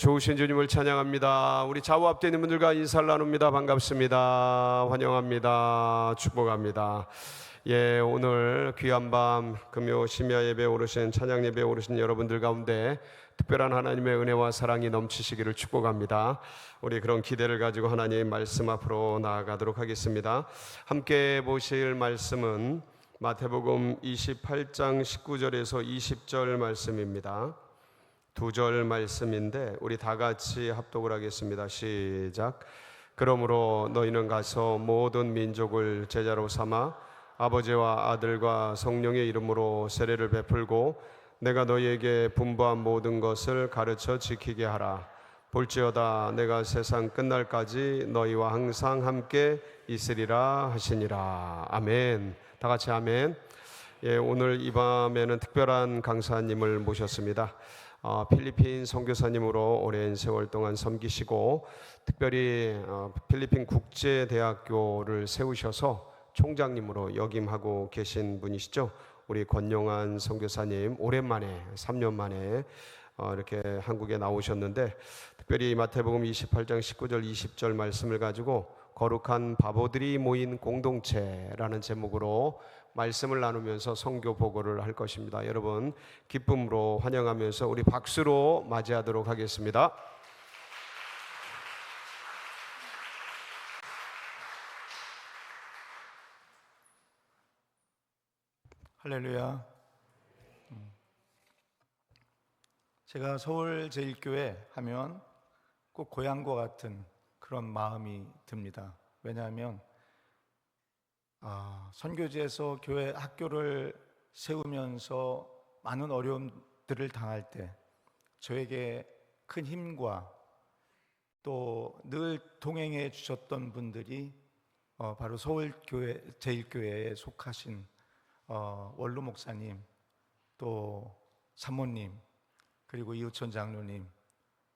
좋으신 주님을 찬양합니다. 우리 좌우 앞에 있는 분들과 인사를 나눕니다. 반갑습니다. 환영합니다. 축복합니다. 오늘 귀한 밤 금요 심야 예배에 오르신 찬양 예배에 오르신 여러분들 가운데 특별한 하나님의 은혜와 사랑이 넘치시기를 축복합니다. 우리 그런 기대를 가지고 하나님 말씀 앞으로 나아가도록 하겠습니다. 함께 보실 말씀은 마태복음 28장 19절에서 20절 말씀입니다. 두 절 말씀인데 우리 다 같이 합독을 하겠습니다. 시작. 그러므로 너희는 가서 모든 민족을 제자로 삼아 아버지와 아들과 성령의 이름으로 세례를 베풀고 내가 너희에게 분부한 모든 것을 가르쳐 지키게 하라. 볼지어다 내가 세상 끝날까지 너희와 항상 함께 있으리라 하시니라. 아멘. 다 같이 아멘. 오늘 이 밤에는 특별한 강사님을 모셨습니다. 필리핀 선교사님으로 오랜 세월 동안 섬기시고 특별히 필리핀 국제대학교를 세우셔서 총장님으로 역임하고 계신 분이시죠. 우리 권용환 선교사님 오랜만에 3년 만에 이렇게 한국에 나오셨는데 특별히 마태복음 28장 19절 20절 말씀을 가지고 거룩한 바보들이 모인 공동체라는 제목으로 말씀을 나누면서 선교 보고를 할 것입니다. 여러분 기쁨으로 환영하면서 우리 박수로 맞이하도록 하겠습니다. 할렐루야. 제가 서울제일교회 하면 꼭 고향과 같은 그런 마음이 듭니다. 왜냐하면 선교지에서 교회 학교를 세우면서 많은 어려움들을 당할 때 저에게 큰 힘과 또 늘 동행해 주셨던 분들이 바로 서울교회 제일교회에 속하신 원로 목사님, 또 사모님, 그리고 이우천 장로님,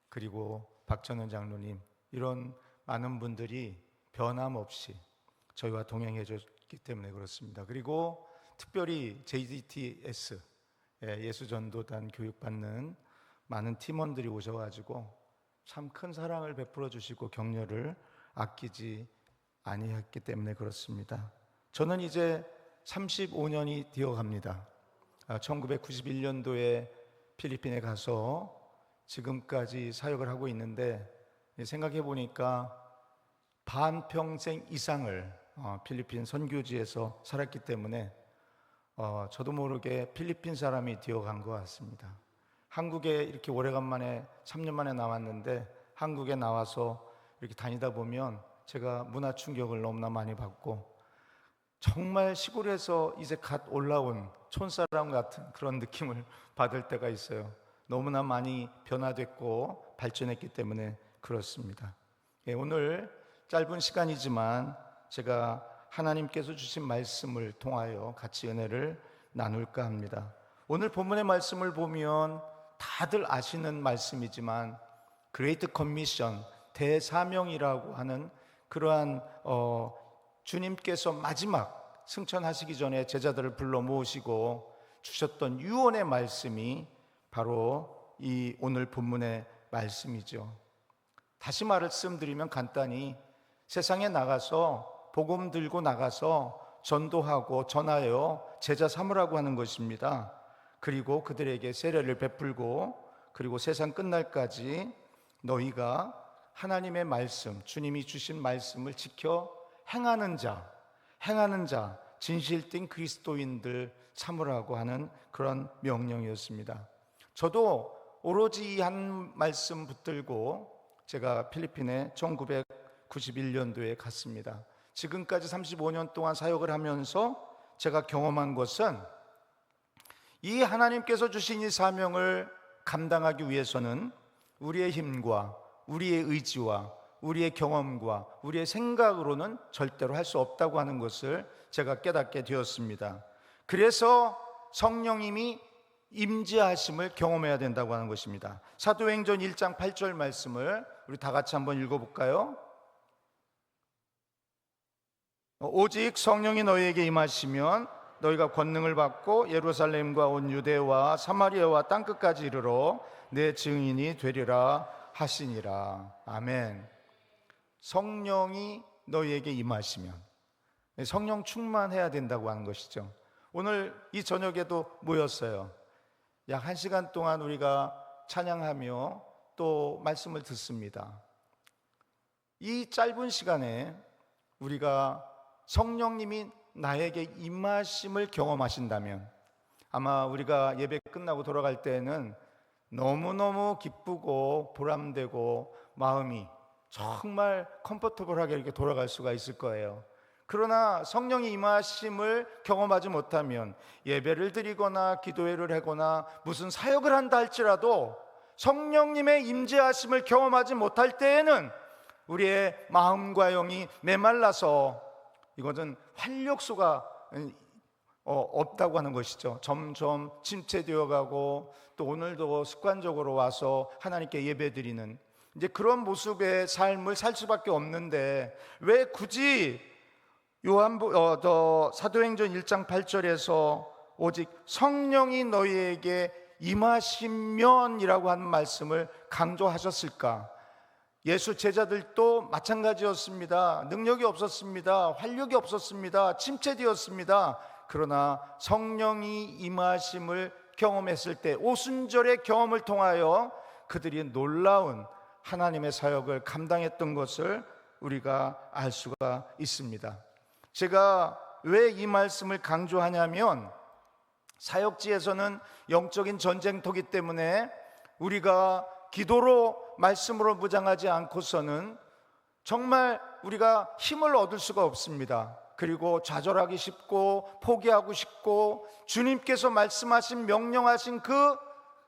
그리고 박전원 장로님, 이런 많은 분들이 변함없이 저희와 동행해 줬기 때문에 그렇습니다. 그리고 특별히 JDTS 예수전도단 교육받는 많은 팀원들이 오셔가지고 참 큰 사랑을 베풀어 주시고 격려를 아끼지 아니했기 때문에 그렇습니다. 저는 이제 35년이 되어갑니다. 1991년도에 필리핀에 가서 지금까지 사역을 하고 있는데 생각해 보니까 반평생 이상을 필리핀 선교지에서 살았기 때문에 저도 모르게 필리핀 사람이 되어간 것 같습니다. 한국에 이렇게 오래간만에 3년 만에 나왔는데 한국에 나와서 이렇게 다니다 보면 제가 문화 충격을 너무나 많이 받고 정말 시골에서 이제 갓 올라온 촌사람 같은 그런 느낌을 받을 때가 있어요. 너무나 많이 변화됐고 발전했기 때문에 그렇습니다. 오늘 짧은 시간이지만 제가 하나님께서 주신 말씀을 통하여 같이 은혜를 나눌까 합니다. 오늘 본문의 말씀을 보면 다들 아시는 말씀이지만 그레이트 커미션, 대사명이라고 하는 그러한 주님께서 마지막 승천하시기 전에 제자들을 불러 모으시고 주셨던 유언의 말씀이 바로 이 오늘 본문의 말씀이죠. 다시 말씀드리면 간단히 세상에 나가서 복음 들고 나가서 전도하고 전하여 제자 삼으라고 하는 것입니다. 그리고 그들에게 세례를 베풀고 그리고 세상 끝날까지 너희가 하나님의 말씀, 주님이 주신 말씀을 지켜 행하는 자, 진실된 그리스도인들 삼으라고 하는 그런 명령이었습니다. 저도 오로지 이 한 말씀 붙들고 제가 필리핀에 1991년도에 갔습니다. 지금까지 35년 동안 사역을 하면서 제가 경험한 것은 이 하나님께서 주신 이 사명을 감당하기 위해서는 우리의 힘과 우리의 의지와 우리의 경험과 우리의 생각으로는 절대로 할 수 없다고 하는 것을 제가 깨닫게 되었습니다. 그래서 성령님이 임재하심을 경험해야 된다고 하는 것입니다. 사도행전 1장 8절 말씀을 우리 다 같이 한번 읽어볼까요? 오직 성령이 너희에게 임하시면 너희가 권능을 받고 예루살렘과 온 유대와 사마리아와 땅끝까지 이르러 내 증인이 되리라 하시니라. 아멘. 성령이 너희에게 임하시면, 성령 충만해야 된다고 하는 것이죠. 오늘 이 저녁에도 모였어요. 약 1시간 동안 우리가 찬양하며 또 말씀을 듣습니다. 이 짧은 시간에 우리가 성령님이 나에게 임하심을 경험하신다면, 아마 우리가 예배 끝나고 돌아갈 때에는 너무너무 기쁘고 보람되고 마음이 정말 컴포터블하게 이렇게 돌아갈 수가 있을 거예요. 그러나 성령이 임하심을 경험하지 못하면, 예배를 드리거나 기도회를 하거나 무슨 사역을 한다 할지라도 성령님의 임재하심을 경험하지 못할 때에는 우리의 마음과 영이 메말라서, 이것은 활력소가 없다고 하는 것이죠. 점점 침체되어 가고, 또 오늘도 습관적으로 와서 하나님께 예배드리는 이제 그런 모습의 삶을 살 수밖에 없는데, 왜 굳이 사도행전 1장 8절에서 오직 성령이 너희에게 임하시면이라고 하는 말씀을 강조하셨을까? 예수 제자들도 마찬가지였습니다. 능력이 없었습니다. 활력이 없었습니다. 침체되었습니다. 그러나 성령이 임하심을 경험했을 때, 오순절의 경험을 통하여 그들이 놀라운 하나님의 사역을 감당했던 것을 우리가 알 수가 있습니다. 제가 왜 이 말씀을 강조하냐면, 사역지에서는 영적인 전쟁터기 때문에 우리가 기도로 말씀으로 무장하지 않고서는 정말 우리가 힘을 얻을 수가 없습니다. 그리고 좌절하기 쉽고 포기하고 싶고, 주님께서 말씀하신 명령하신 그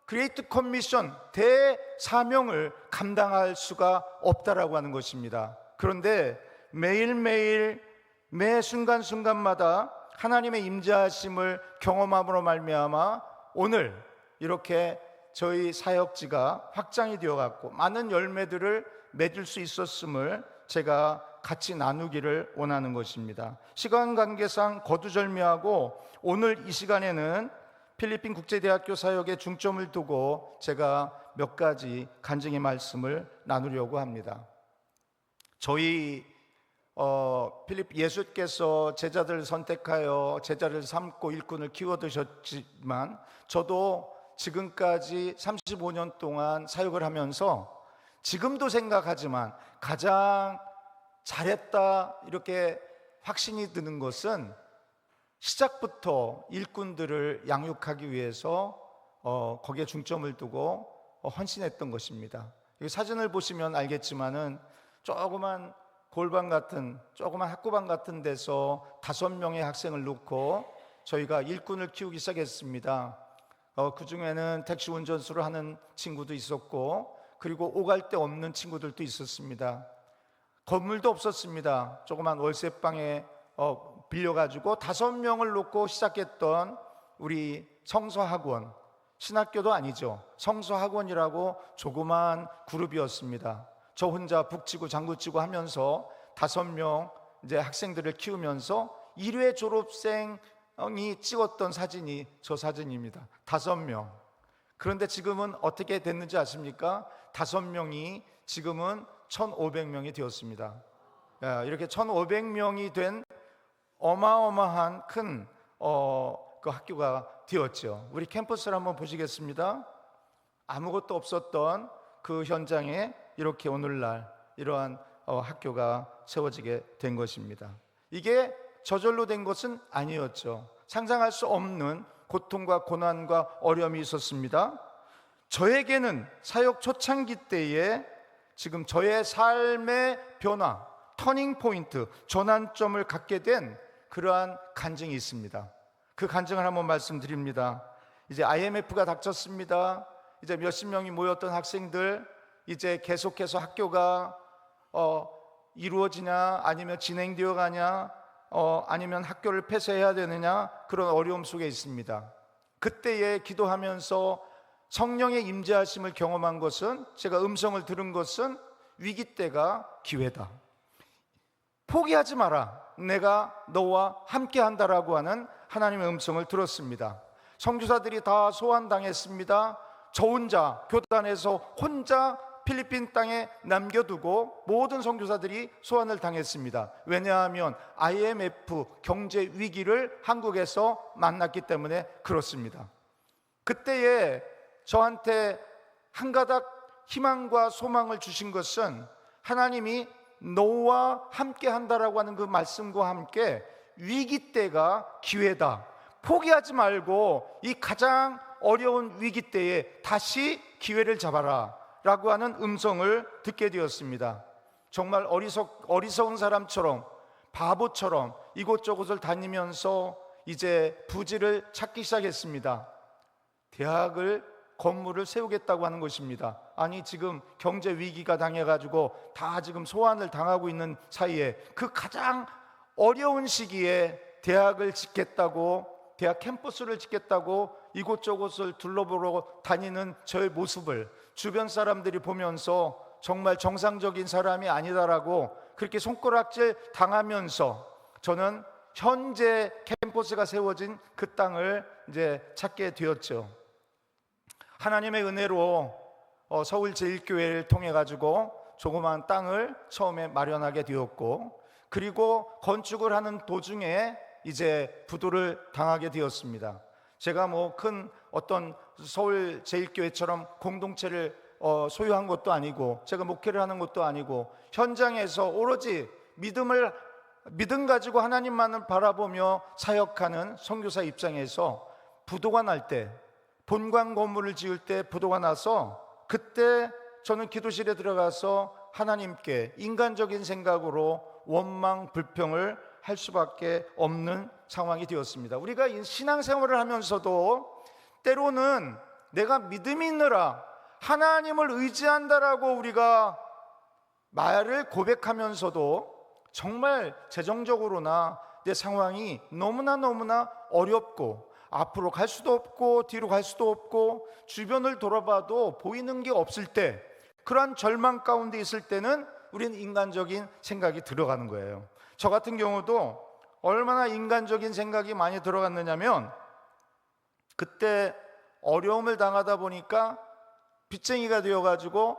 그레이트 커미션, 대사명을 감당할 수가 없다라고 하는 것입니다. 그런데 매일매일 매 순간순간마다 하나님의 임재하심을 경험함으로 말미암아 오늘 이렇게 저희 사역지가 확장이 되어갖고 많은 열매들을 맺을 수 있었음을 제가 같이 나누기를 원하는 것입니다. 시간 관계상 거두절미하고 오늘 이 시간에는 필리핀 국제대학교 사역에 중점을 두고 제가 몇 가지 간증의 말씀을 나누려고 합니다. 저희 예수께서 제자들을 선택하여 제자를 삼고 일꾼을 키워드셨지만, 저도 지금까지 35년 동안 사역을 하면서 지금도 생각하지만 가장 잘했다 이렇게 확신이 드는 것은, 시작부터 일꾼들을 양육하기 위해서 거기에 중점을 두고 헌신했던 것입니다. 이 사진을 보시면 알겠지만은 조그만 골반 같은, 조그만 학구반 같은 데서 5명의 학생을 놓고 저희가 일꾼을 키우기 시작했습니다. 그 중에는 택시 운전수를 하는 친구도 있었고, 그리고 오갈 데 없는 친구들도 있었습니다. 건물도 없었습니다. 조그만 월세방에 빌려가지고 5명을 놓고 시작했던 우리 성서학원, 신학교도 아니죠. 성서학원이라고 조그만 그룹이었습니다. 저 혼자 북치고 장구치고 하면서 5명 이제 학생들을 키우면서 1회 졸업생이 찍었던 사진이 저 사진입니다. 5명. 그런데 지금은 어떻게 됐는지 아십니까? 5명이 지금은 1,500명이 되었습니다. 이렇게 1,500명이 된 어마어마한 큰 그 학교가 되었죠. 우리 캠퍼스를 한번 보시겠습니다. 아무것도 없었던 그 현장에 이렇게 오늘날 이러한 학교가 세워지게 된 것입니다. 이게 저절로 된 것은 아니었죠. 상상할 수 없는 고통과 고난과 어려움이 있었습니다. 저에게는 사역 초창기 때에 지금 저의 삶의 변화, 터닝 포인트, 전환점을 갖게 된 그러한 간증이 있습니다. 그 간증을 한번 말씀드립니다. 이제 IMF가 닥쳤습니다. 이제 몇십 명이 모였던 학생들, 이제 계속해서 학교가 이루어지냐, 아니면 진행되어 가냐, 아니면 학교를 폐쇄해야 되느냐, 그런 어려움 속에 있습니다. 그때에 기도하면서 성령의 임재하심을 경험한 것은, 제가 음성을 들은 것은, 위기 때가 기회다. 포기하지 마라. 내가 너와 함께 한다라고 하는 하나님의 음성을 들었습니다. 선교사들이 다 소환당했습니다. 저 혼자 교단에서 혼자 필리핀 땅에 남겨두고 모든 선교사들이 소환을 당했습니다. 왜냐하면 IMF 경제 위기를 한국에서 만났기 때문에 그렇습니다. 그때에 저한테 한 가닥 희망과 소망을 주신 것은 하나님이 너와 함께 한다라고 하는 그 말씀과 함께 위기 때가 기회다, 포기하지 말고 이 가장 어려운 위기 때에 다시 기회를 잡아라 라고 하는 음성을 듣게 되었습니다. 정말 어리석은 사람처럼, 바보처럼 이곳저곳을 다니면서 이제 부지를 찾기 시작했습니다. 대학을, 건물을 세우겠다고 하는 것입니다. 아니, 지금 경제 위기가 당해가지고 다 지금 소환을 당하고 있는 사이에 그 가장 어려운 시기에 대학을 짓겠다고, 대학 캠퍼스를 짓겠다고 이곳저곳을 둘러보러 다니는 저의 모습을 주변 사람들이 보면서 정말 정상적인 사람이 아니다라고 그렇게 손가락질 당하면서 저는 현재 캠퍼스가 세워진 그 땅을 이제 찾게 되었죠. 하나님의 은혜로 서울 제1교회를 통해 가지고 조그마한 땅을 처음에 마련하게 되었고, 그리고 건축을 하는 도중에 이제 부도를 당하게 되었습니다. 제가 뭐 큰 어떤 서울 제1교회처럼 공동체를 소유한 것도 아니고, 제가 목회를 하는 것도 아니고, 현장에서 오로지 믿음 가지고 하나님만을 바라보며 사역하는 선교사 입장에서 부도가 날 때, 본관 건물을 지을 때 부도가 나서, 그때 저는 기도실에 들어가서 하나님께 인간적인 생각으로 원망 불평을 할 수밖에 없는 상황이 되었습니다. 우리가 신앙생활을 하면서도 때로는 내가 믿음이 있느라 하나님을 의지한다라고 우리가 말을 고백하면서도 정말 재정적으로나 내 상황이 너무나 어렵고 앞으로 갈 수도 없고 뒤로 갈 수도 없고 주변을 돌아봐도 보이는 게 없을 때, 그러한 절망 가운데 있을 때는 우리는 인간적인 생각이 들어가는 거예요. 저 같은 경우도 얼마나 인간적인 생각이 많이 들어갔느냐면, 그때 어려움을 당하다 보니까 빚쟁이가 되어가지고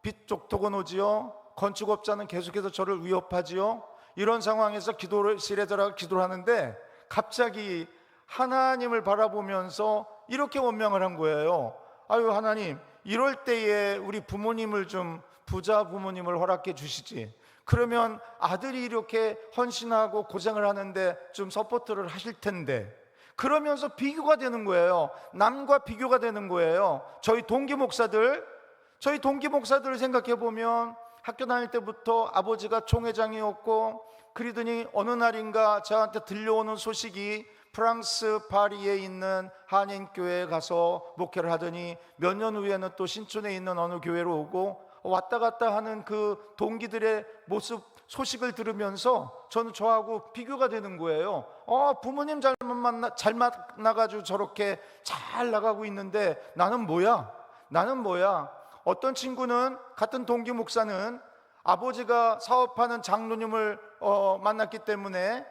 빚 족토곤 오지요, 건축업자는 계속해서 저를 위협하지요. 이런 상황에서 기도실에 들어가 기도를 하는데 갑자기 하나님을 바라보면서 이렇게 원명을 한 거예요. 아유, 하나님, 이럴 때에 우리 부모님을 좀 부자 부모님을 허락해 주시지. 그러면 아들이 이렇게 헌신하고 고생을 하는데 좀 서포트를 하실 텐데. 그러면서 비교가 되는 거예요. 남과 비교가 되는 거예요. 저희 동기 목사들을 생각해 보면 학교 다닐 때부터 아버지가 총회장이었고, 그러더니 어느 날인가 저한테 들려오는 소식이 프랑스 파리에 있는 한인교회에 가서 목회를 하더니 몇 년 후에는 또 신촌에 있는 어느 교회로 오고, 왔다 갔다 하는 그 동기들의 모습, 소식을 들으면서 저는 저하고 비교가 되는 거예요. 부모님 잘 만나가지고 저렇게 잘 나가고 있는데 나는 뭐야? 어떤 친구는, 같은 동기 목사는 아버지가 사업하는 장로님을 만났기 때문에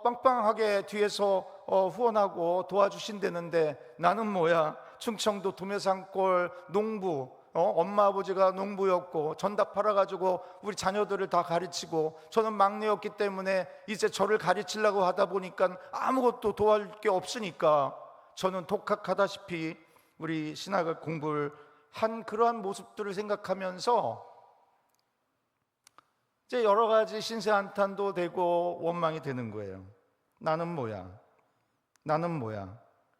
빵빵하게 뒤에서 후원하고 도와주신다는데, 나는 뭐야? 충청도 도매산골 농부, 엄마 아버지가 농부였고 전답 팔아가지고 우리 자녀들을 다 가르치고, 저는 막내였기 때문에 이제 저를 가르치려고 하다 보니까 아무것도 도와줄 게 없으니까 저는 독학하다시피 우리 신학을 공부를 한 그러한 모습들을 생각하면서 이제 여러 가지 신세한탄도 되고 원망이 되는 거예요. 나는 뭐야?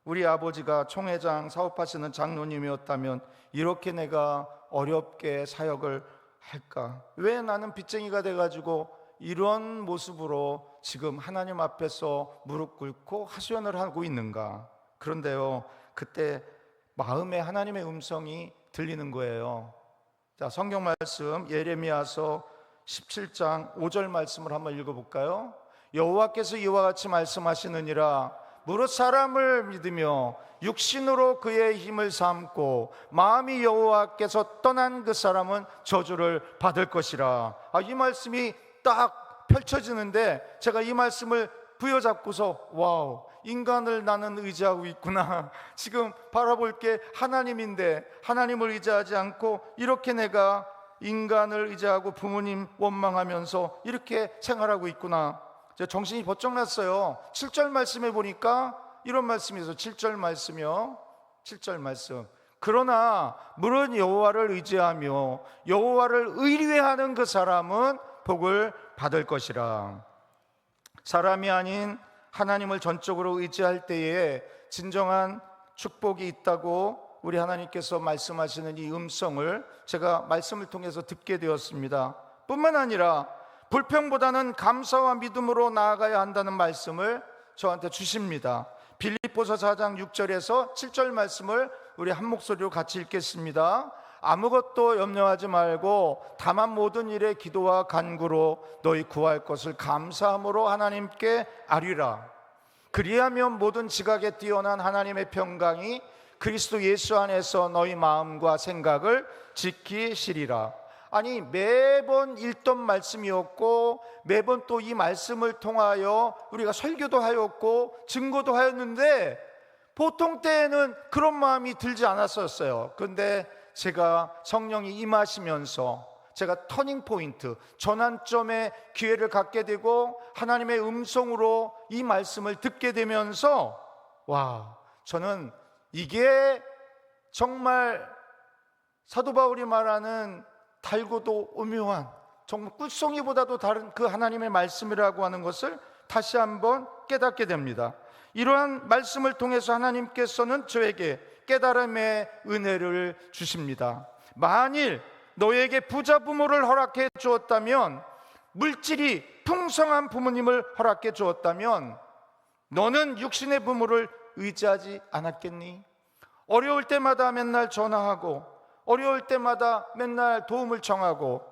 우리 아버지가 총회장 사업하시는 장로님이었다면 이렇게 내가 어렵게 사역을 할까? 왜 나는 빚쟁이가 돼가지고 이런 모습으로 지금 하나님 앞에서 무릎 꿇고 하소연을 하고 있는가? 그런데요, 그때 마음에 하나님의 음성이 들리는 거예요. 자, 성경 말씀 예레미야서 17장 5절 말씀을 한번 읽어볼까요? 여호와께서 이와 같이 말씀하시느니라. 무릇 사람을 믿으며 육신으로 그의 힘을 삼고 마음이 여호와께서 떠난 그 사람은 저주를 받을 것이라. 이 말씀이 딱 펼쳐지는데 제가 이 말씀을 부여잡고서 와우, 인간을 나는 의지하고 있구나. 지금 바라볼 게 하나님인데 하나님을 의지하지 않고 이렇게 내가 인간을 의지하고 부모님 원망하면서 이렇게 생활하고 있구나. 제가 정신이 번쩍 났어요. 7절 말씀에 보니까 이런 말씀이 있어요. 7절 말씀이요. 7절 말씀. 그러나 물은 여호와를 의지하며 여호와를 의뢰하는 그 사람은 복을 받을 것이라. 사람이 아닌 하나님을 전적으로 의지할 때에 진정한 축복이 있다고 우리 하나님께서 말씀하시는 이 음성을 제가 말씀을 통해서 듣게 되었습니다. 뿐만 아니라 불평보다는 감사와 믿음으로 나아가야 한다는 말씀을 저한테 주십니다. 빌립보서 4장 6절에서 7절 말씀을 우리 한 목소리로 같이 읽겠습니다. 아무것도 염려하지 말고 다만 모든 일에 기도와 간구로 너희 구할 것을 감사함으로 하나님께 아뢰라. 그리하면 모든 지각에 뛰어난 하나님의 평강이 그리스도 예수 안에서 너희 마음과 생각을 지키시리라. 아니, 매번 읽던 말씀이었고 매번 또 이 말씀을 통하여 우리가 설교도 하였고 증거도 하였는데 보통 때에는 그런 마음이 들지 않았었어요. 그런데 제가 성령이 임하시면서 제가 터닝 포인트, 전환점의 기회를 갖게 되고 하나님의 음성으로 이 말씀을 듣게 되면서 와, 저는 이게 정말 사도 바울이 말하는 달고도 오묘한 정말 꿀송이보다도 다른 그 하나님의 말씀이라고 하는 것을 다시 한번 깨닫게 됩니다. 이러한 말씀을 통해서 하나님께서는 저에게 깨달음의 은혜를 주십니다. 만일 너에게 부자 부모를 허락해 주었다면, 물질이 풍성한 부모님을 허락해 주었다면 너는 육신의 부모를 의지하지 않았겠니? 어려울 때마다 맨날 전화하고 어려울 때마다 맨날 도움을 청하고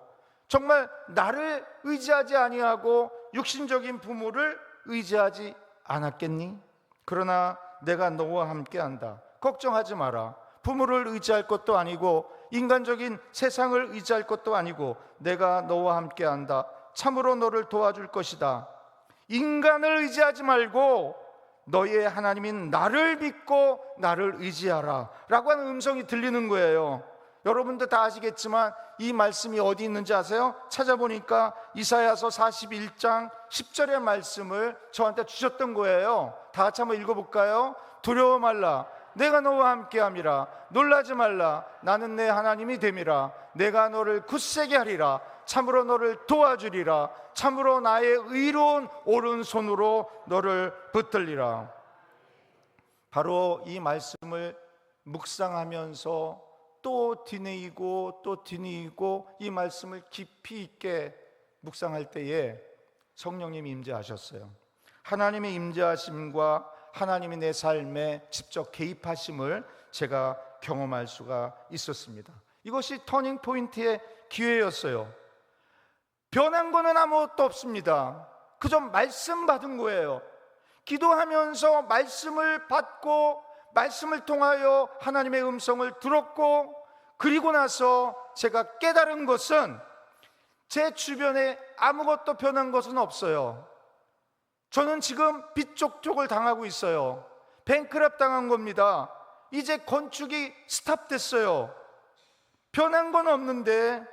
정말 나를 의지하지 아니하고 육신적인 부모를 의지하지 않았겠니? 그러나 내가 너와 함께한다. 걱정하지 마라. 부모를 의지할 것도 아니고 인간적인 세상을 의지할 것도 아니고 내가 너와 함께한다. 참으로 너를 도와줄 것이다. 인간을 의지하지 말고 너희의 하나님인 나를 믿고 나를 의지하라 라고 하는 음성이 들리는 거예요. 여러분도 다 아시겠지만 이 말씀이 어디 있는지 아세요? 찾아보니까 이사야서 41장 10절의 말씀을 저한테 주셨던 거예요. 다 같이 한번 읽어볼까요? 두려워 말라, 내가 너와 함께함이라. 놀라지 말라, 나는 내 하나님이 됨이라. 내가 너를 굳세게 하리라. 참으로 너를 도와주리라. 참으로 나의 의로운 오른손으로 너를 붙들리라. 바로 이 말씀을 묵상하면서 또 뒤내이고 또 뒤내이고 이 말씀을 깊이 있게 묵상할 때에 성령님이 임재하셨어요. 하나님의 임재하심과 하나님이 내 삶에 직접 개입하심을 제가 경험할 수가 있었습니다. 이것이 터닝 포인트의 기회였어요. 변한 거는 아무것도 없습니다. 그저 말씀 받은 거예요. 기도하면서 말씀을 받고 말씀을 통하여 하나님의 음성을 들었고, 그리고 나서 제가 깨달은 것은 제 주변에 아무것도 변한 것은 없어요. 저는 지금 빚 쪽쪽을 당하고 있어요. 뱅크럽 당한 겁니다. 이제 건축이 스탑됐어요. 변한 건 없는데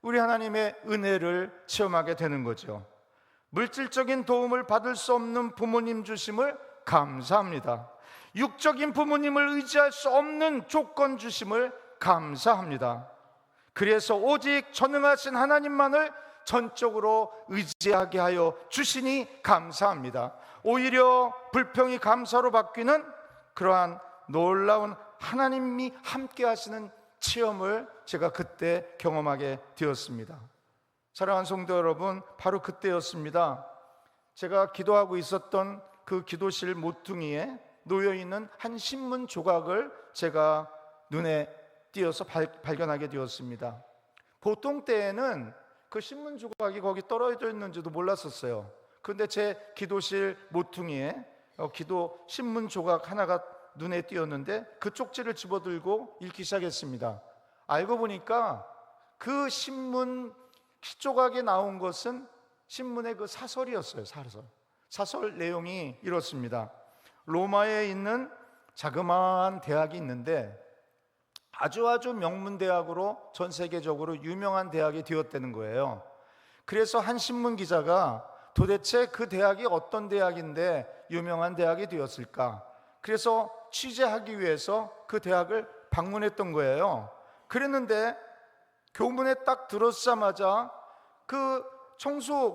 우리 하나님의 은혜를 체험하게 되는 거죠. 물질적인 도움을 받을 수 없는 부모님 주심을 감사합니다. 육적인 부모님을 의지할 수 없는 조건 주심을 감사합니다. 그래서 오직 전능하신 하나님만을 전적으로 의지하게 하여 주시니 감사합니다. 오히려 불평이 감사로 바뀌는 그러한 놀라운 하나님이 함께 하시는 체험을 제가 그때 경험하게 되었습니다. 사랑하는 성도 여러분, 바로 그때였습니다. 제가 기도하고 있었던 그 기도실 모퉁이에 놓여있는 한 신문 조각을 제가 눈에 띄어서 발견하게 되었습니다. 보통 때에는 그 신문 조각이 거기 떨어져 있는지도 몰랐었어요. 그런데 제 기도실 모퉁이에 기도 신문 조각 하나가 눈에 띄었는데 그 쪽지를 집어들고 읽기 시작했습니다. 알고 보니까 그 신문 조각에 나온 것은 신문의 그 사설이었어요. 사설 내용이 이렇습니다. 로마에 있는 자그마한 대학이 있는데 아주 명문 대학으로 전 세계적으로 유명한 대학이 되었다는 거예요. 그래서 한 신문 기자가 도대체 그 대학이 어떤 대학인데 유명한 대학이 되었을까? 그래서 취재하기 위해서 그 대학을 방문했던 거예요. 그랬는데 교문에 딱 들어서자마자 그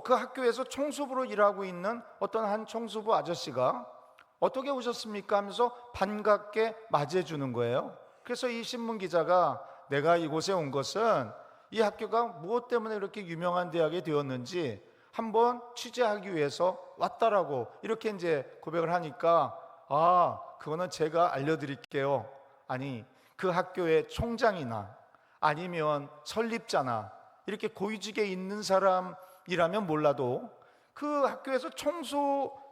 학교에서 청소부로 일하고 있는 어떤 한 청소부 아저씨가 어떻게 오셨습니까? 하면서 반갑게 맞이해 주는 거예요. 그래서 이 신문 기자가 내가 이곳에 온 것은 이 학교가 무엇 때문에 이렇게 유명한 대학이 되었는지 한번 취재하기 위해서 왔다라고 이렇게 이제 고백을 하니까 그거는 제가 알려드릴게요. 아니, 그 학교의 총장이나 아니면 설립자나 이렇게 고위직에 있는 사람이라면 몰라도 그 학교에서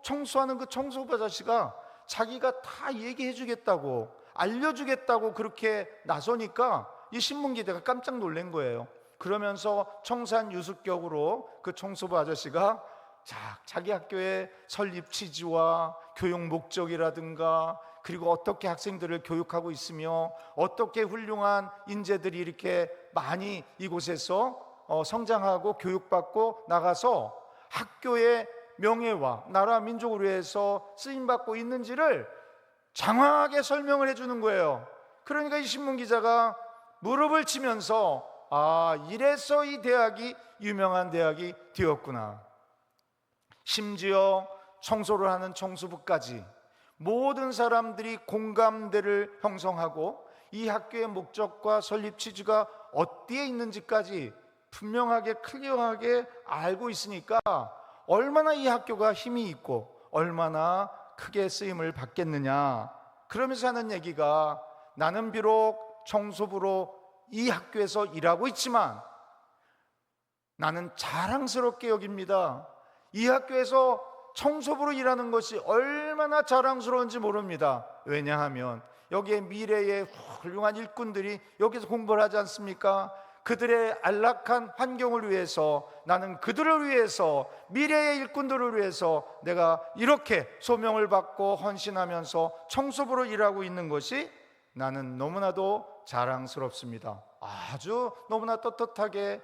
청소하는 그 청소부 아저씨가 자기가 다 얘기해 주겠다고 알려주겠다고 그렇게 나서니까 이 신문 기자가 깜짝 놀란 거예요. 그러면서 청산유수격으로 그 청소부 아저씨가 자기 학교의 설립 취지와 교육 목적이라든가 그리고 어떻게 학생들을 교육하고 있으며 어떻게 훌륭한 인재들이 이렇게 많이 이곳에서 성장하고 교육받고 나가서 학교의 명예와 나라 민족을 위해서 쓰임받고 있는지를 장황하게 설명을 해주는 거예요. 그러니까 이 신문기자가 무릎을 치면서 이래서 이 대학이 유명한 대학이 되었구나. 심지어 청소를 하는 청소부까지 모든 사람들이 공감대를 형성하고 이 학교의 목적과 설립 취지가 어디에 있는지까지 분명하게 클리어하게 알고 있으니까 얼마나 이 학교가 힘이 있고 얼마나 크게 쓰임을 받겠느냐. 그러면서 하는 얘기가 나는 비록 청소부로 이 학교에서 일하고 있지만 나는 자랑스럽게 여깁니다. 이 학교에서 청소부로 일하는 것이 얼마나 자랑스러운지 모릅니다. 왜냐하면 여기에 미래의 훌륭한 일꾼들이 여기서 공부를 하지 않습니까? 그들의 안락한 환경을 위해서 나는 그들을 위해서 미래의 일꾼들을 위해서 내가 이렇게 소명을 받고 헌신하면서 청소부로 일하고 있는 것이 나는 너무나도 자랑스럽습니다. 아주 너무나 떳떳하게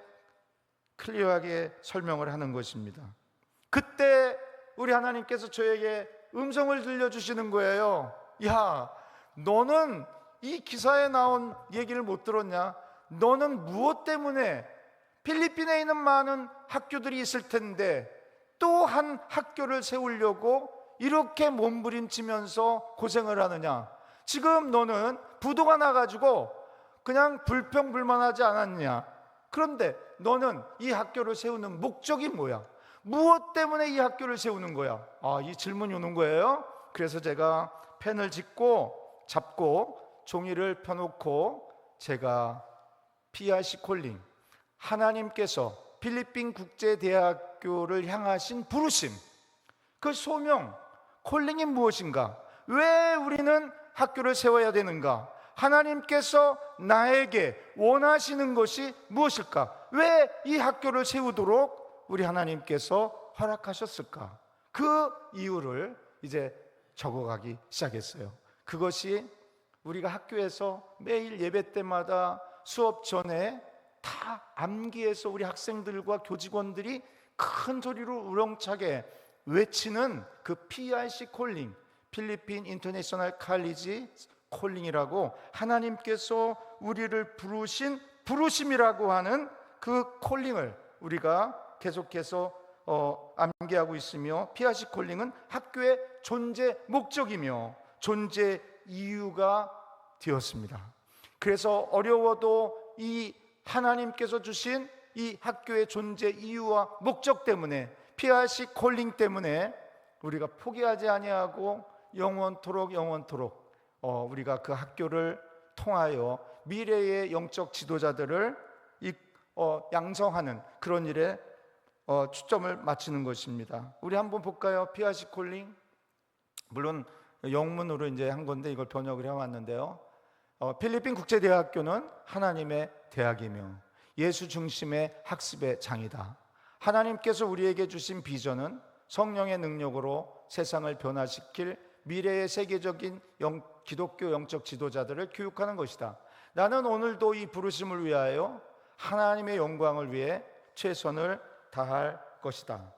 클리어하게 설명을 하는 것입니다. 그때 우리 하나님께서 저에게 음성을 들려주시는 거예요. 야, 너는 이 기사에 나온 얘기를 못 들었냐? 너는 무엇 때문에 필리핀에 있는 많은 학교들이 있을 텐데 또 한 학교를 세우려고 이렇게 몸부림치면서 고생을 하느냐? 지금 너는 부도가 나가지고 그냥 불평불만하지 않았냐? 그런데 너는 이 학교를 세우는 목적이 뭐야? 무엇 때문에 이 학교를 세우는 거야? 이 질문이 오는 거예요. 그래서 제가 펜을 잡고 종이를 펴놓고 제가 PRC 콜링, 하나님께서 필리핀 국제대학교를 향하신 부르심, 그 소명, 콜링이 무엇인가? 왜 우리는 학교를 세워야 되는가? 하나님께서 나에게 원하시는 것이 무엇일까? 왜 이 학교를 세우도록 우리 하나님께서 허락하셨을까? 그 이유를 이제 적어가기 시작했어요. 그것이 우리가 학교에서 매일 예배 때마다 수업 전에 다 암기해서 우리 학생들과 교직원들이 큰 소리로 우렁차게 외치는 그 PRC 콜링, 필리핀 인터내셔널 칼리지 콜링이라고 하나님께서 우리를 부르신 부르심이라고 하는 그 콜링을 우리가 계속해서 암기하고 있으며, PRC 콜링은 학교의 존재 목적이며 존재 이유가 되었습니다. 그래서 어려워도 이 하나님께서 주신 이 학교의 존재 이유와 목적 때문에, PRC 콜링 때문에 우리가 포기하지 아니하고 영원토록 우리가 그 학교를 통하여 미래의 영적 지도자들을 양성하는 그런 일에 초점을 맞추는 것입니다. 우리 한번 볼까요? PRC 콜링. 물론 영문으로 이제 한 건데 이걸 번역을 해왔는데요. 필리핀 국제대학교는 하나님의 대학이며 예수 중심의 학습의 장이다. 하나님께서 우리에게 주신 비전은 성령의 능력으로 세상을 변화시킬 미래의 세계적인 기독교 영적 지도자들을 교육하는 것이다. 나는 오늘도 이 부르심을 위하여 하나님의 영광을 위해 최선을 다할 것이다.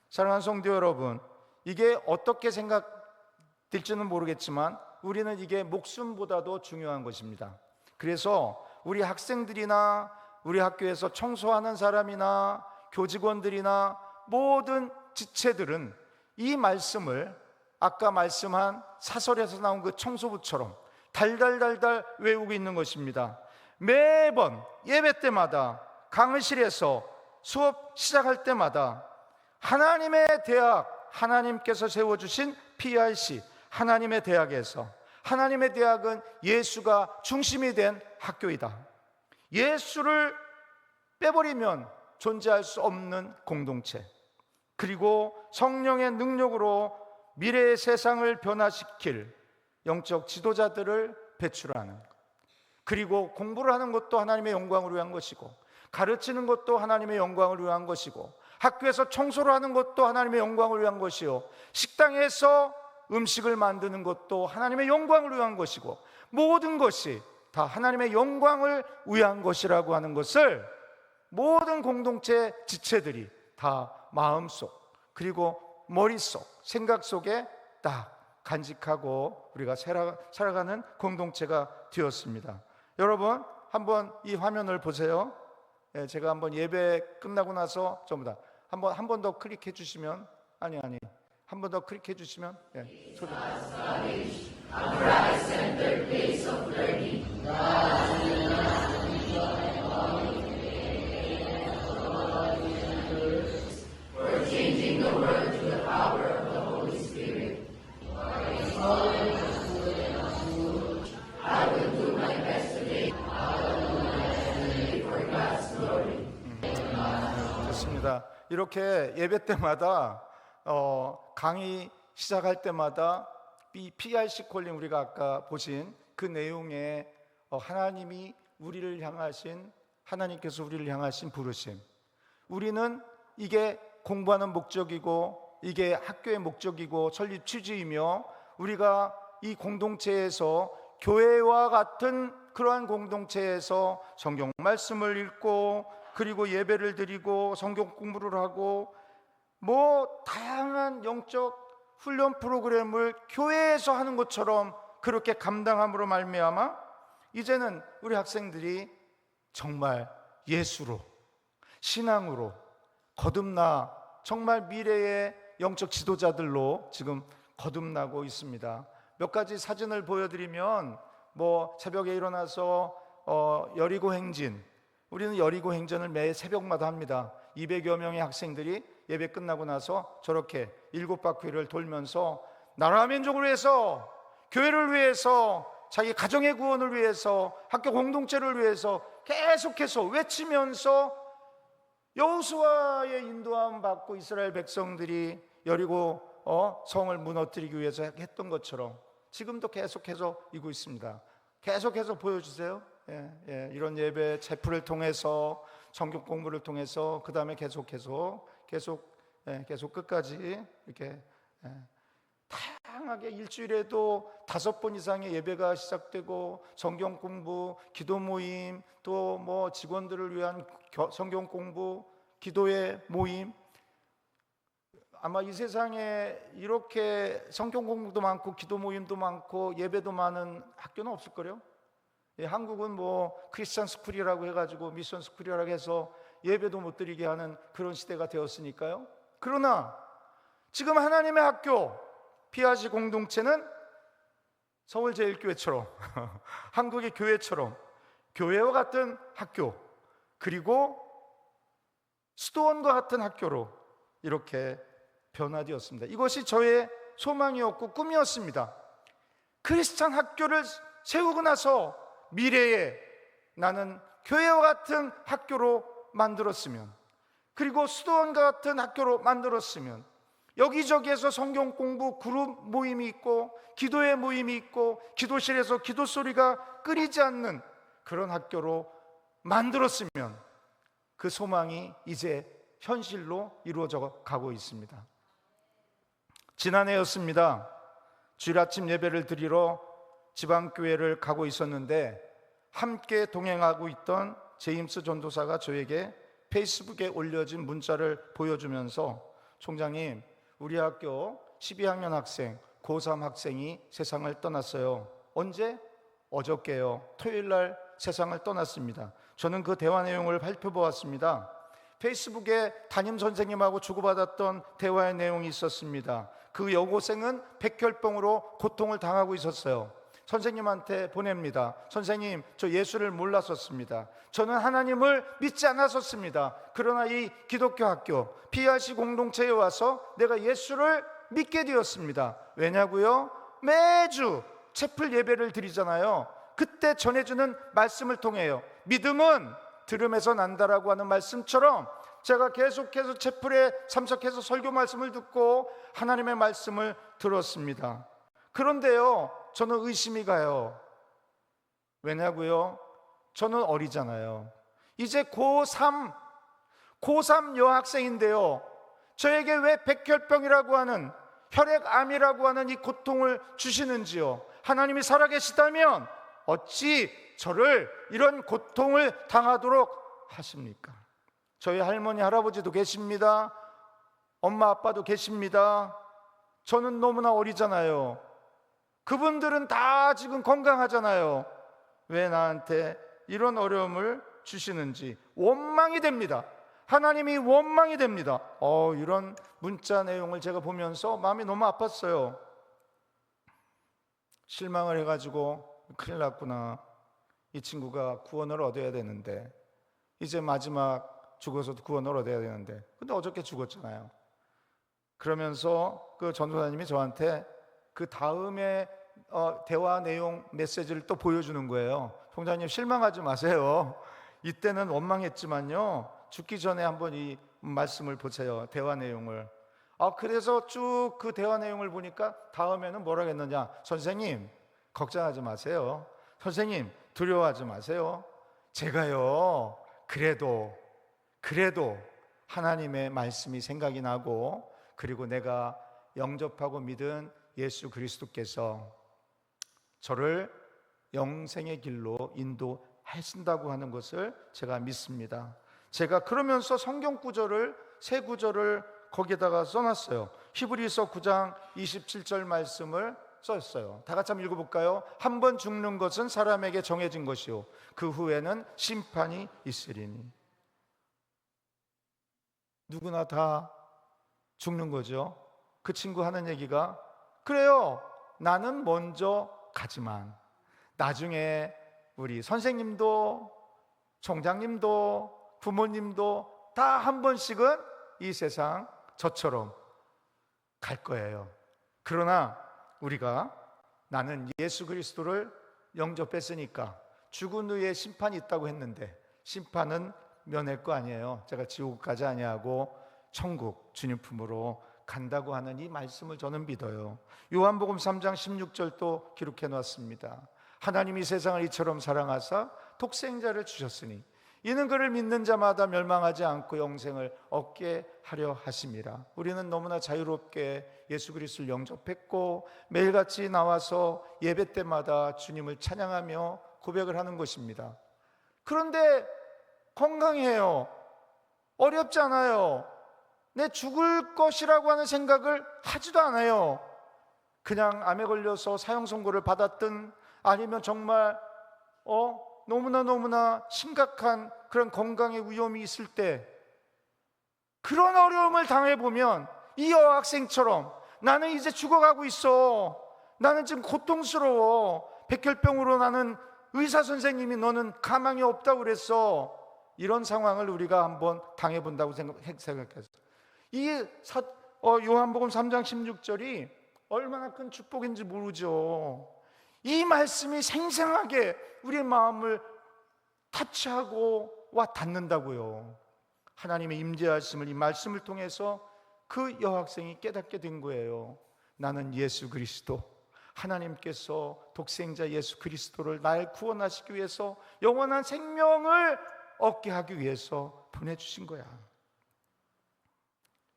사랑하는 성도 여러분, 이게 어떻게 생각될지는 모르겠지만 우리는 이게 목숨보다도 중요한 것입니다. 그래서 우리 학생들이나 우리 학교에서 청소하는 사람이나 교직원들이나 모든 지체들은 이 말씀을 아까 말씀한 사설에서 나온 그 청소부처럼 달달달달 외우고 있는 것입니다. 매번 예배 때마다 강의실에서 수업 시작할 때마다 하나님의 대학, 하나님께서 세워주신 PRC 하나님의 대학에서, 하나님의 대학은 예수가 중심이 된 학교이다. 예수를 빼버리면 존재할 수 없는 공동체, 그리고 성령의 능력으로 미래의 세상을 변화시킬 영적 지도자들을 배출하는, 그리고 공부를 하는 것도 하나님의 영광을 위한 것이고, 가르치는 것도 하나님의 영광을 위한 것이고, 학교에서 청소를 하는 것도 하나님의 영광을 위한 것이요, 식당에서 음식을 만드는 것도 하나님의 영광을 위한 것이고, 모든 것이 다 하나님의 영광을 위한 것이라고 하는 것을 모든 공동체 지체들이 다 마음속, 그리고 머릿속, 생각 속에 딱 간직하고 우리가 살아가는 공동체가 되었습니다. 여러분, 한번 이 화면을 보세요. 제가 한번 예배 끝나고 나서 전부 다 한 번 더 클릭해 주시면, 한 번 더 클릭해 주시면, 소리. 좋습니다. 이렇게 예배 때마다 강의 시작할 때마다 PRC 콜링, 우리가 아까 보신 그 내용에 하나님이 우리를 향하신, 하나님께서 우리를 향하신 부르심, 우리는 이게 공부하는 목적이고 이게 학교의 목적이고 설립 취지이며, 우리가 이 공동체에서 교회와 같은 그러한 공동체에서 성경 말씀을 읽고, 그리고 예배를 드리고 성경 공부를 하고, 다양한 영적 훈련 프로그램을 교회에서 하는 것처럼 그렇게 감당함으로 말미암아 이제는 우리 학생들이 정말 예수로, 신앙으로 거듭나 정말 미래의 영적 지도자들로 지금 거듭나고 있습니다. 몇 가지 사진을 보여드리면, 새벽에 일어나서 여리고 행진, 우리는 여리고 행전을 매 새벽마다 합니다. 200여 명의 학생들이 예배 끝나고 나서 저렇게 7바퀴를 돌면서 나라 민족을 위해서, 교회를 위해서, 자기 가정의 구원을 위해서, 학교 공동체를 위해서 계속해서 외치면서 여호수아의 인도함 받고 이스라엘 백성들이 여리고 성을 무너뜨리기 위해서 했던 것처럼 지금도 계속해서 이고 있습니다. 계속해서 보여주세요. 이런 예배 체프를 통해서, 성경 공부를 통해서, 그 다음에 계속 끝까지 이렇게 다양하게 일주일에도 5번 이상의 예배가 시작되고, 성경 공부, 기도 모임, 또 직원들을 위한 성경 공부, 기도의 모임. 아마 이 세상에 이렇게 성경 공부도 많고 기도 모임도 많고 예배도 많은 학교는 없을 거래요. 한국은 크리스천 스쿨이라고 해가지고, 미션 스쿨이라고 해서 예배도 못 드리게 하는 그런 시대가 되었으니까요. 그러나 지금 하나님의 학교 PRC 공동체는 서울제일교회처럼 한국의 교회처럼 교회와 같은 학교, 그리고 수도원과 같은 학교로 이렇게 변화되었습니다. 이것이 저의 소망이었고 꿈이었습니다. 크리스천 학교를 세우고 나서 미래에 나는 교회와 같은 학교로 만들었으면, 그리고 수도원과 같은 학교로 만들었으면, 여기저기에서 성경 공부 그룹 모임이 있고 기도의 모임이 있고 기도실에서 기도 소리가 끊이지 않는 그런 학교로 만들었으면, 그 소망이 이제 현실로 이루어져 가고 있습니다. 지난해였습니다. 주일 아침 예배를 드리러 지방교회를 가고 있었는데 함께 동행하고 있던 제임스 전도사가 저에게 페이스북에 올려진 문자를 보여주면서 총장님, 우리 학교 12학년 학생, 고3 학생이 세상을 떠났어요. 언제? 어저께요. 토요일 날 세상을 떠났습니다. 저는 그 대화 내용을 살펴보았습니다. 페이스북에 담임 선생님하고 주고받았던 대화의 내용이 있었습니다. 그 여고생은 백혈병으로 고통을 당하고 있었어요. 선생님한테 보냅니다. 선생님, 저 예수를 몰랐었습니다. 저는 하나님을 믿지 않았었습니다. 그러나 이 기독교 학교 PRC 공동체에 와서 내가 예수를 믿게 되었습니다. 왜냐고요? 매주 채플 예배를 드리잖아요. 그때 전해주는 말씀을 통해요. 믿음은 들음에서 난다라고 하는 말씀처럼 제가 계속해서 채플에 참석해서 설교 말씀을 듣고 하나님의 말씀을 들었습니다. 그런데요, 저는 의심이 가요. 왜냐고요? 저는 어리잖아요. 이제 고3 여학생인데요, 저에게 왜 백혈병이라고 하는, 혈액암이라고 하는 이 고통을 주시는지요? 하나님이 살아계시다면 어찌 저를 이런 고통을 당하도록 하십니까? 저희 할머니 할아버지도 계십니다. 엄마 아빠도 계십니다. 저는 너무나 어리잖아요. 그분들은 다 지금 건강하잖아요. 왜 나한테 이런 어려움을 주시는지 원망이 됩니다. 하나님이 원망이 됩니다. 이런 문자 내용을 제가 보면서 마음이 너무 아팠어요. 실망을 해가지고 큰일 났구나. 이 친구가 구원을 얻어야 되는데, 이제 마지막 죽어서도 구원을 얻어야 되는데, 근데 어저께 죽었잖아요. 그러면서 그 전도사님이 저한테 그 다음에 대화 내용 메시지를 또 보여주는 거예요. 총장님, 실망하지 마세요. 이때는 원망했지만요, 죽기 전에 한번 이 말씀을 보세요. 대화 내용을. 그래서 쭉 그 대화 내용을 보니까 다음에는 뭐라고 했느냐? 선생님, 걱정하지 마세요. 선생님, 두려워하지 마세요. 제가요, 그래도 하나님의 말씀이 생각이 나고, 그리고 내가 영접하고 믿은 예수 그리스도께서 저를 영생의 길로 인도하신다고 하는 것을 제가 믿습니다. 제가 그러면서 성경 구절을, 세 구절을 거기에다가 써놨어요. 히브리서 9장 27절 말씀을 썼어요. 다 같이 한번 읽어볼까요? 한 번 죽는 것은 사람에게 정해진 것이요 그 후에는 심판이 있으리니. 누구나 다 죽는 거죠. 그 친구 하는 얘기가, 그래요, 나는 먼저 가지만 나중에 우리 선생님도 총장님도 부모님도 다 한 번씩은 이 세상 저처럼 갈 거예요. 그러나 우리가, 나는 예수 그리스도를 영접했으니까 죽은 후에 심판이 있다고 했는데, 심판은 면할 거 아니에요. 제가 지옥 가지 아니하고 천국 주님 품으로 간다고 하는 이 말씀을 저는 믿어요. 요한복음 3장 16절도 기록해 놨습니다. 하나님이 세상을 이처럼 사랑하사 독생자를 주셨으니 이는 그를 믿는 자마다 멸망하지 않고 영생을 얻게 하려 하심이라. 우리는 너무나 자유롭게 예수 그리스도를 영접했고 매일같이 나와서 예배 때마다 주님을 찬양하며 고백을 하는 것입니다. 그런데 건강해요. 어렵지 않아요. 내 죽을 것이라고 하는 생각을 하지도 않아요. 그냥 암에 걸려서 사형 선고를 받았든, 아니면 정말 너무나 심각한 그런 건강의 위험이 있을 때, 그런 어려움을 당해보면 이 여학생처럼 나는 이제 죽어가고 있어, 나는 지금 고통스러워, 백혈병으로 나는 의사 선생님이 너는 가망이 없다고 그랬어, 이런 상황을 우리가 한번 당해본다고 생각했어요. 이 요한복음 3장 16절이 얼마나 큰 축복인지 모르죠. 이 말씀이 생생하게 우리의 마음을 터치하고 와 닿는다고요. 하나님의 임재하심을 이 말씀을 통해서 그 여학생이 깨닫게 된 거예요. 나는 예수 그리스도, 하나님께서 독생자 예수 그리스도를 날 구원하시기 위해서, 영원한 생명을 얻게 하기 위해서 보내주신 거야.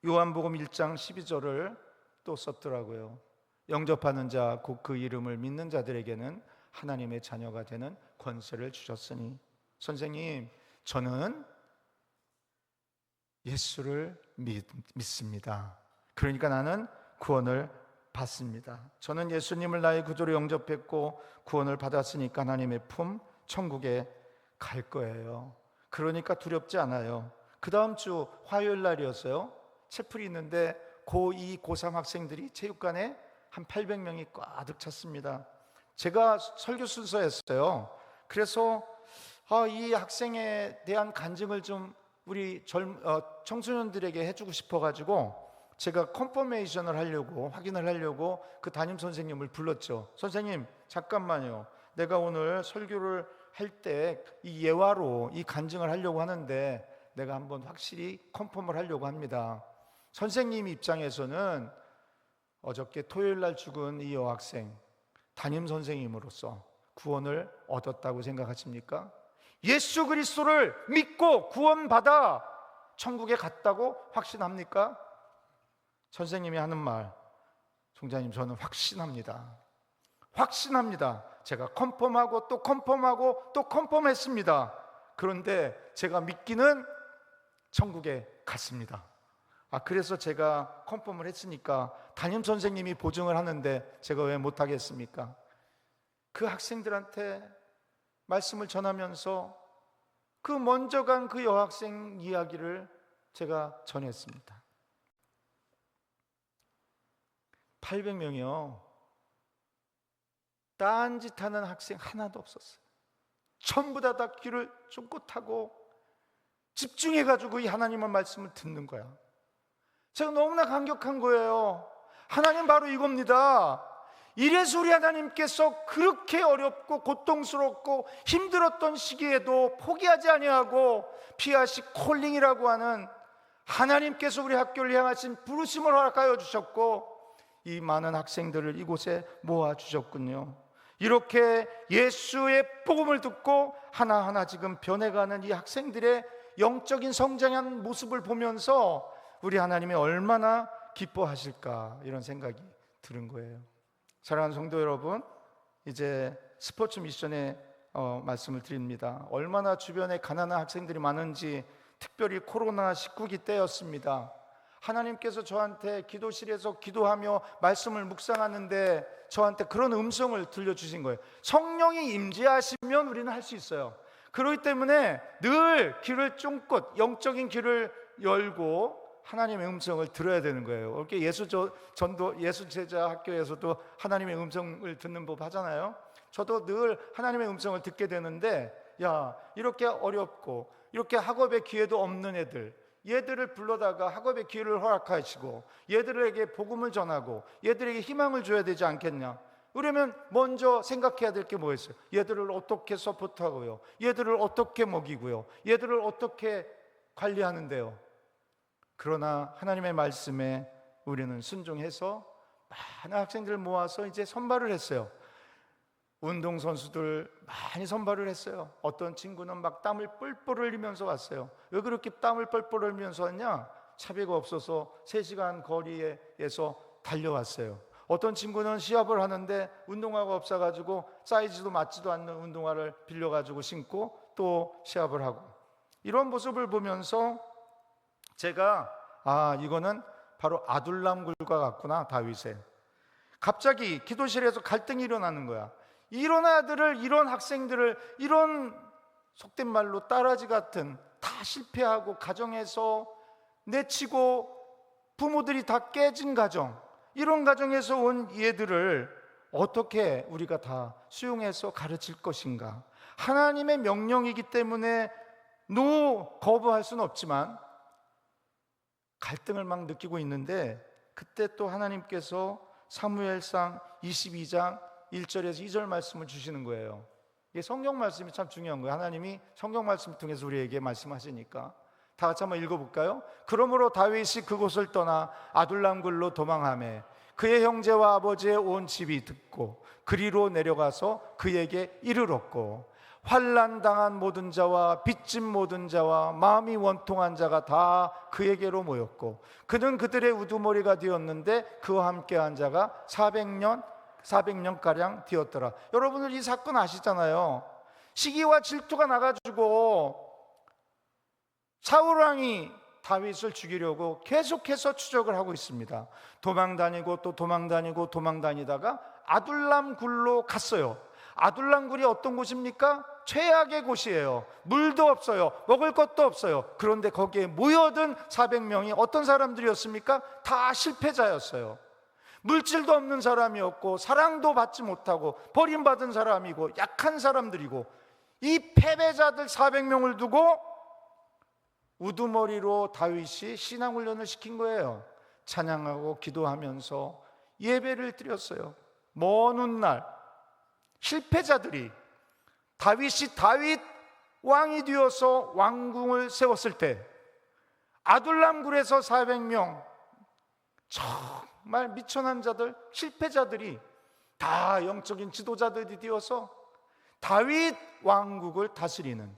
요한복음 1장 12절을 또 썼더라고요. 영접하는 자 곧 그 이름을 믿는 자들에게는 하나님의 자녀가 되는 권세를 주셨으니. 선생님, 저는 예수를 믿습니다. 그러니까 나는 구원을 받습니다. 저는 예수님을 나의 구주로 영접했고 구원을 받았으니까 하나님의 품 천국에 갈 거예요. 그러니까 두렵지 않아요. 그 다음 주 화요일 날이었어요. 채플이 있는데 고2, 고3 학생들이 체육관에 한 800명이 꽉득 찼습니다. 제가 설교 순서였어요. 그래서 이 학생에 대한 간증을 좀 우리 청소년들에게 해주고 싶어가지고 제가 컨퍼메이션을 하려고, 확인을 하려고 그 담임 선생님을 불렀죠. 선생님, 잠깐만요. 내가 오늘 설교를 할 때 이 예화로 이 간증을 하려고 하는데 내가 한번 확실히 컨펌을 하려고 합니다. 선생님 입장에서는 어저께 토요일 날 죽은 이 여학생, 담임 선생님으로서 구원을 얻었다고 생각하십니까? 예수 그리스도를 믿고 구원받아 천국에 갔다고 확신합니까? 선생님이 하는 말, 총장님, 저는 확신합니다. 확신합니다. 제가 컨펌하고 또 컨펌하고 또 컨펌했습니다. 그런데 제가 믿기는 천국에 갔습니다. 그래서 제가 컨펌을 했으니까 담임 선생님이 보증을 하는데 제가 왜 못하겠습니까? 그 학생들한테 말씀을 전하면서 그 먼저 간 그 여학생 이야기를 제가 전했습니다. 800명이요. 딴짓하는 학생 하나도 없었어요. 전부 다 귀를 쫑긋하고 집중해가지고 이 하나님의 말씀을 듣는 거야. 제가 너무나 감격한 거예요. 하나님 바로 이겁니다. 이래서 우리 하나님께서 그렇게 어렵고 고통스럽고 힘들었던 시기에도 포기하지 아니하고 피아시 콜링이라고 하는 하나님께서 우리 학교를 향하신 부르심을 허락하여 주셨고 이 많은 학생들을 이곳에 모아 주셨군요. 이렇게 예수의 복음을 듣고 하나하나 지금 변해가는 이 학생들의 영적인 성장한 모습을 보면서 우리 하나님이 얼마나 기뻐하실까, 이런 생각이 드는 거예요. 사랑하는 성도 여러분, 이제 스포츠 미션의 말씀을 드립니다. 얼마나 주변에 가난한 학생들이 많은지, 특별히 코로나19기 때였습니다. 하나님께서 저한테 기도실에서 기도하며 말씀을 묵상하는데 저한테 그런 음성을 들려주신 거예요. 성령이 임재하시면 우리는 할 수 있어요. 그렇기 때문에 늘 귀를 쫑긋, 영적인 귀를 열고 하나님의 음성을 들어야 되는 거예요. 이렇게 예수제자 학교에서도 하나님의 음성을 듣는 법 하잖아요. 저도 늘 하나님의 음성을 듣게 되는데, 이렇게 어렵고 이렇게 학업의 기회도 없는 얘들을 불러다가 학업의 기회를 허락하시고 얘들에게 복음을 전하고 얘들에게 희망을 줘야 되지 않겠냐. 그러면 먼저 생각해야 될 게 뭐였어요? 얘들을 어떻게 서포트하고요, 얘들을 어떻게 먹이고요, 얘들을 어떻게 관리하는데요. 그러나 하나님의 말씀에 우리는 순종해서 많은 학생들을 모아서 이제 선발을 했어요. 운동선수들 많이 선발을 했어요. 어떤 친구는 막 땀을 뻘뻘 흘리면서 왔어요. 왜 그렇게 땀을 뻘뻘 흘리면서 왔냐? 차비가 없어서 3시간 거리에서 달려왔어요. 어떤 친구는 시합을 하는데 운동화가 없어가지고 사이즈도 맞지도 않는 운동화를 빌려가지고 신고 또 시합을 하고, 이런 모습을 보면서 제가 이거는 바로 아둘람 굴과 같구나, 다윗의. 갑자기 기도실에서 갈등이 일어나는 거야. 이런 아들을, 이런 학생들을, 이런 속된 말로 따라지 같은, 다 실패하고 가정에서 내치고 부모들이 다 깨진 가정, 이런 가정에서 온 얘들을 어떻게 우리가 다 수용해서 가르칠 것인가. 하나님의 명령이기 때문에 거부할 수는 없지만 갈등을 막 느끼고 있는데, 그때 또 하나님께서 사무엘상 22장 1절에서 2절 말씀을 주시는 거예요. 이게 성경 말씀이 참 중요한 거예요. 하나님이 성경 말씀을 통해서 우리에게 말씀하시니까. 다 같이 한번 읽어볼까요? 그러므로 다윗이 그곳을 떠나 아둘람 굴로 도망하매 그의 형제와 아버지의 온 집이 듣고 그리로 내려가서 그에게 이르렀고, 환난 당한 모든 자와 빚진 모든 자와 마음이 원통한 자가 다 그에게로 모였고 그는 그들의 우두머리가 되었는데 그와 함께한 자가 400년가량 되었더라. 여러분들 이 사건 아시잖아요. 시기와 질투가 나가지고 사울 왕이 다윗을 죽이려고 계속해서 추적을 하고 있습니다. 도망다니고 또 도망다니고 도망다니다가 아둘람 굴로 갔어요. 아둘람 굴이 어떤 곳입니까? 최악의 곳이에요. 물도 없어요. 먹을 것도 없어요. 그런데 거기에 모여든 400명이 어떤 사람들이었습니까? 다 실패자였어요. 물질도 없는 사람이었고 사랑도 받지 못하고 버림받은 사람이고 약한 사람들이고 이 패배자들 400명을 두고 우두머리로 다윗이 신앙훈련을 시킨 거예요. 찬양하고 기도하면서 예배를 드렸어요. 먼 훗날 실패자들이 다윗이 다윗 왕이 되어서 왕궁을 세웠을 때 아둘람굴에서 400명 정말 미천한 자들, 실패자들이 다 영적인 지도자들이 되어서 다윗 왕국을 다스리는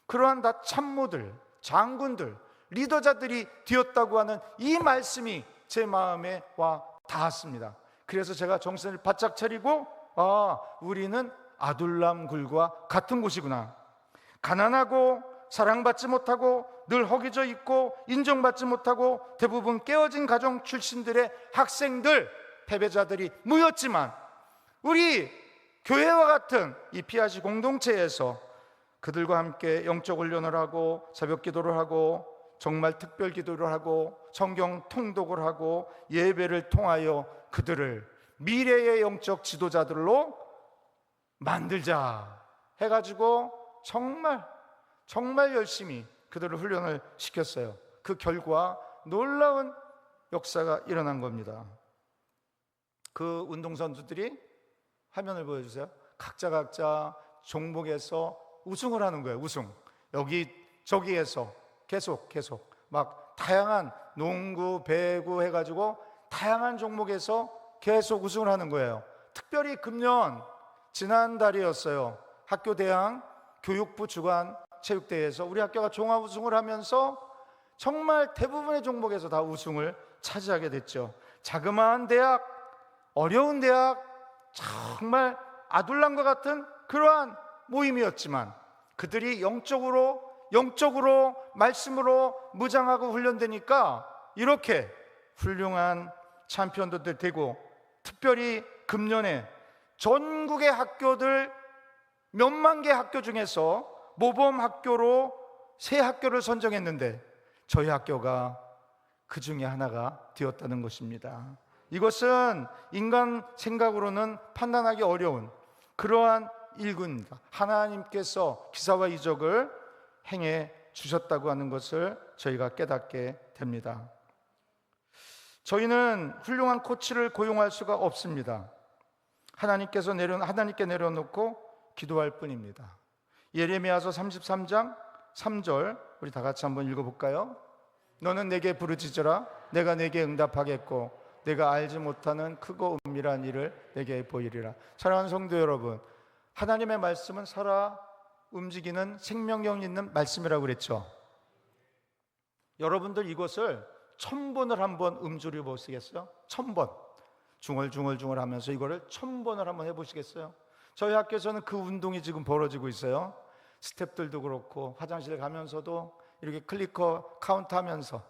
그러한 다 참모들, 장군들, 리더자들이 되었다고 하는 이 말씀이 제 마음에 와 닿았습니다. 그래서 제가 정신을 바짝 차리고 우리는 아둘람 굴과 같은 곳이구나. 가난하고 사랑받지 못하고 늘 허기져 있고 인정받지 못하고 대부분 깨어진 가정 출신들의 학생들, 패배자들이 모였지만 우리 교회와 같은 이 피아시 공동체에서 그들과 함께 영적 훈련을 하고 새벽 기도를 하고 정말 특별 기도를 하고 성경 통독을 하고 예배를 통하여 그들을 미래의 영적 지도자들로 만들자 해가지고 정말 열심히 그들을 훈련을 시켰어요. 그 결과 놀라운 역사가 일어난 겁니다. 그 운동선수들이 화면을 보여주세요. 각자 종목에서 우승을 하는 거예요. 우승. 여기 저기에서 계속 막 다양한 농구, 배구 해가지고 다양한 종목에서 계속 우승을 하는 거예요. 특별히 금년 지난달이었어요. 학교 대항 교육부 주관 체육대회에서 우리 학교가 종합 우승을 하면서 정말 대부분의 종목에서 다 우승을 차지하게 됐죠. 자그마한 대학, 어려운 대학, 정말 아둘람과 같은 그러한 모임이었지만 그들이 영적으로 말씀으로 무장하고 훈련되니까 이렇게 훌륭한 챔피언들 되고, 특별히 금년에 전국의 학교들 몇만 개 학교 중에서 모범 학교로 3학교를 선정했는데 저희 학교가 그 중에 하나가 되었다는 것입니다. 이것은 인간 생각으로는 판단하기 어려운 그러한 일군입니다. 하나님께서 기사와 이적을 행해 주셨다고 하는 것을 저희가 깨닫게 됩니다. 저희는 훌륭한 코치를 고용할 수가 없습니다. 하나님께 내려놓고 기도할 뿐입니다. 예레미야서 33장 3절 우리 다 같이 한번 읽어볼까요? 너는 내게 부르짖으라 내가 내게 응답하겠고 내가 알지 못하는 크고 은밀한 일을 내게 보이리라. 사랑하는 성도 여러분, 하나님의 말씀은 살아 움직이는 생명력 있는 말씀이라고 그랬죠. 여러분들 이것을 1000번을 한번 음주를 보시겠어요? 1000번 중얼중얼 하면서 이거를 1000번을 한번 해보시겠어요? 저희 학교에서는 그 운동이 지금 벌어지고 있어요. 스태프들도 그렇고 화장실 가면서도 이렇게 클리커 카운트하면서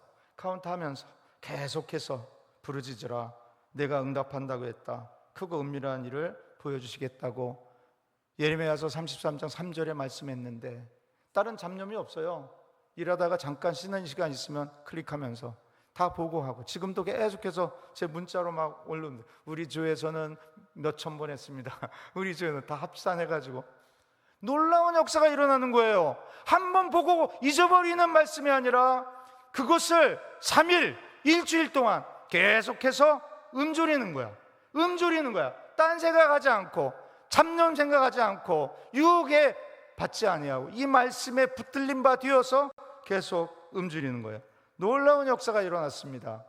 계속해서 부르짖으라 내가 응답한다고 했다. 크고 은밀한 일을 보여주시겠다고 예레미야서 33장 3절에 말씀했는데 다른 잡념이 없어요. 일하다가 잠깐 쉬는 시간 있으면 클릭하면서 다 보고하고, 지금도 계속해서 제 문자로 막 올라옵니다. 우리 교회에서는 몇천 번 했습니다. 우리 교회는 다 합산해가지고 놀라운 역사가 일어나는 거예요. 한 번 보고 잊어버리는 말씀이 아니라 그것을 3일, 일주일 동안 계속해서 음조리는 거야. 딴 생각하지 않고, 잡념 생각하지 않고, 유혹에 받지 아니하고 이 말씀에 붙들린 바 되어서 계속 음조리는 거예요. 놀라운 역사가 일어났습니다.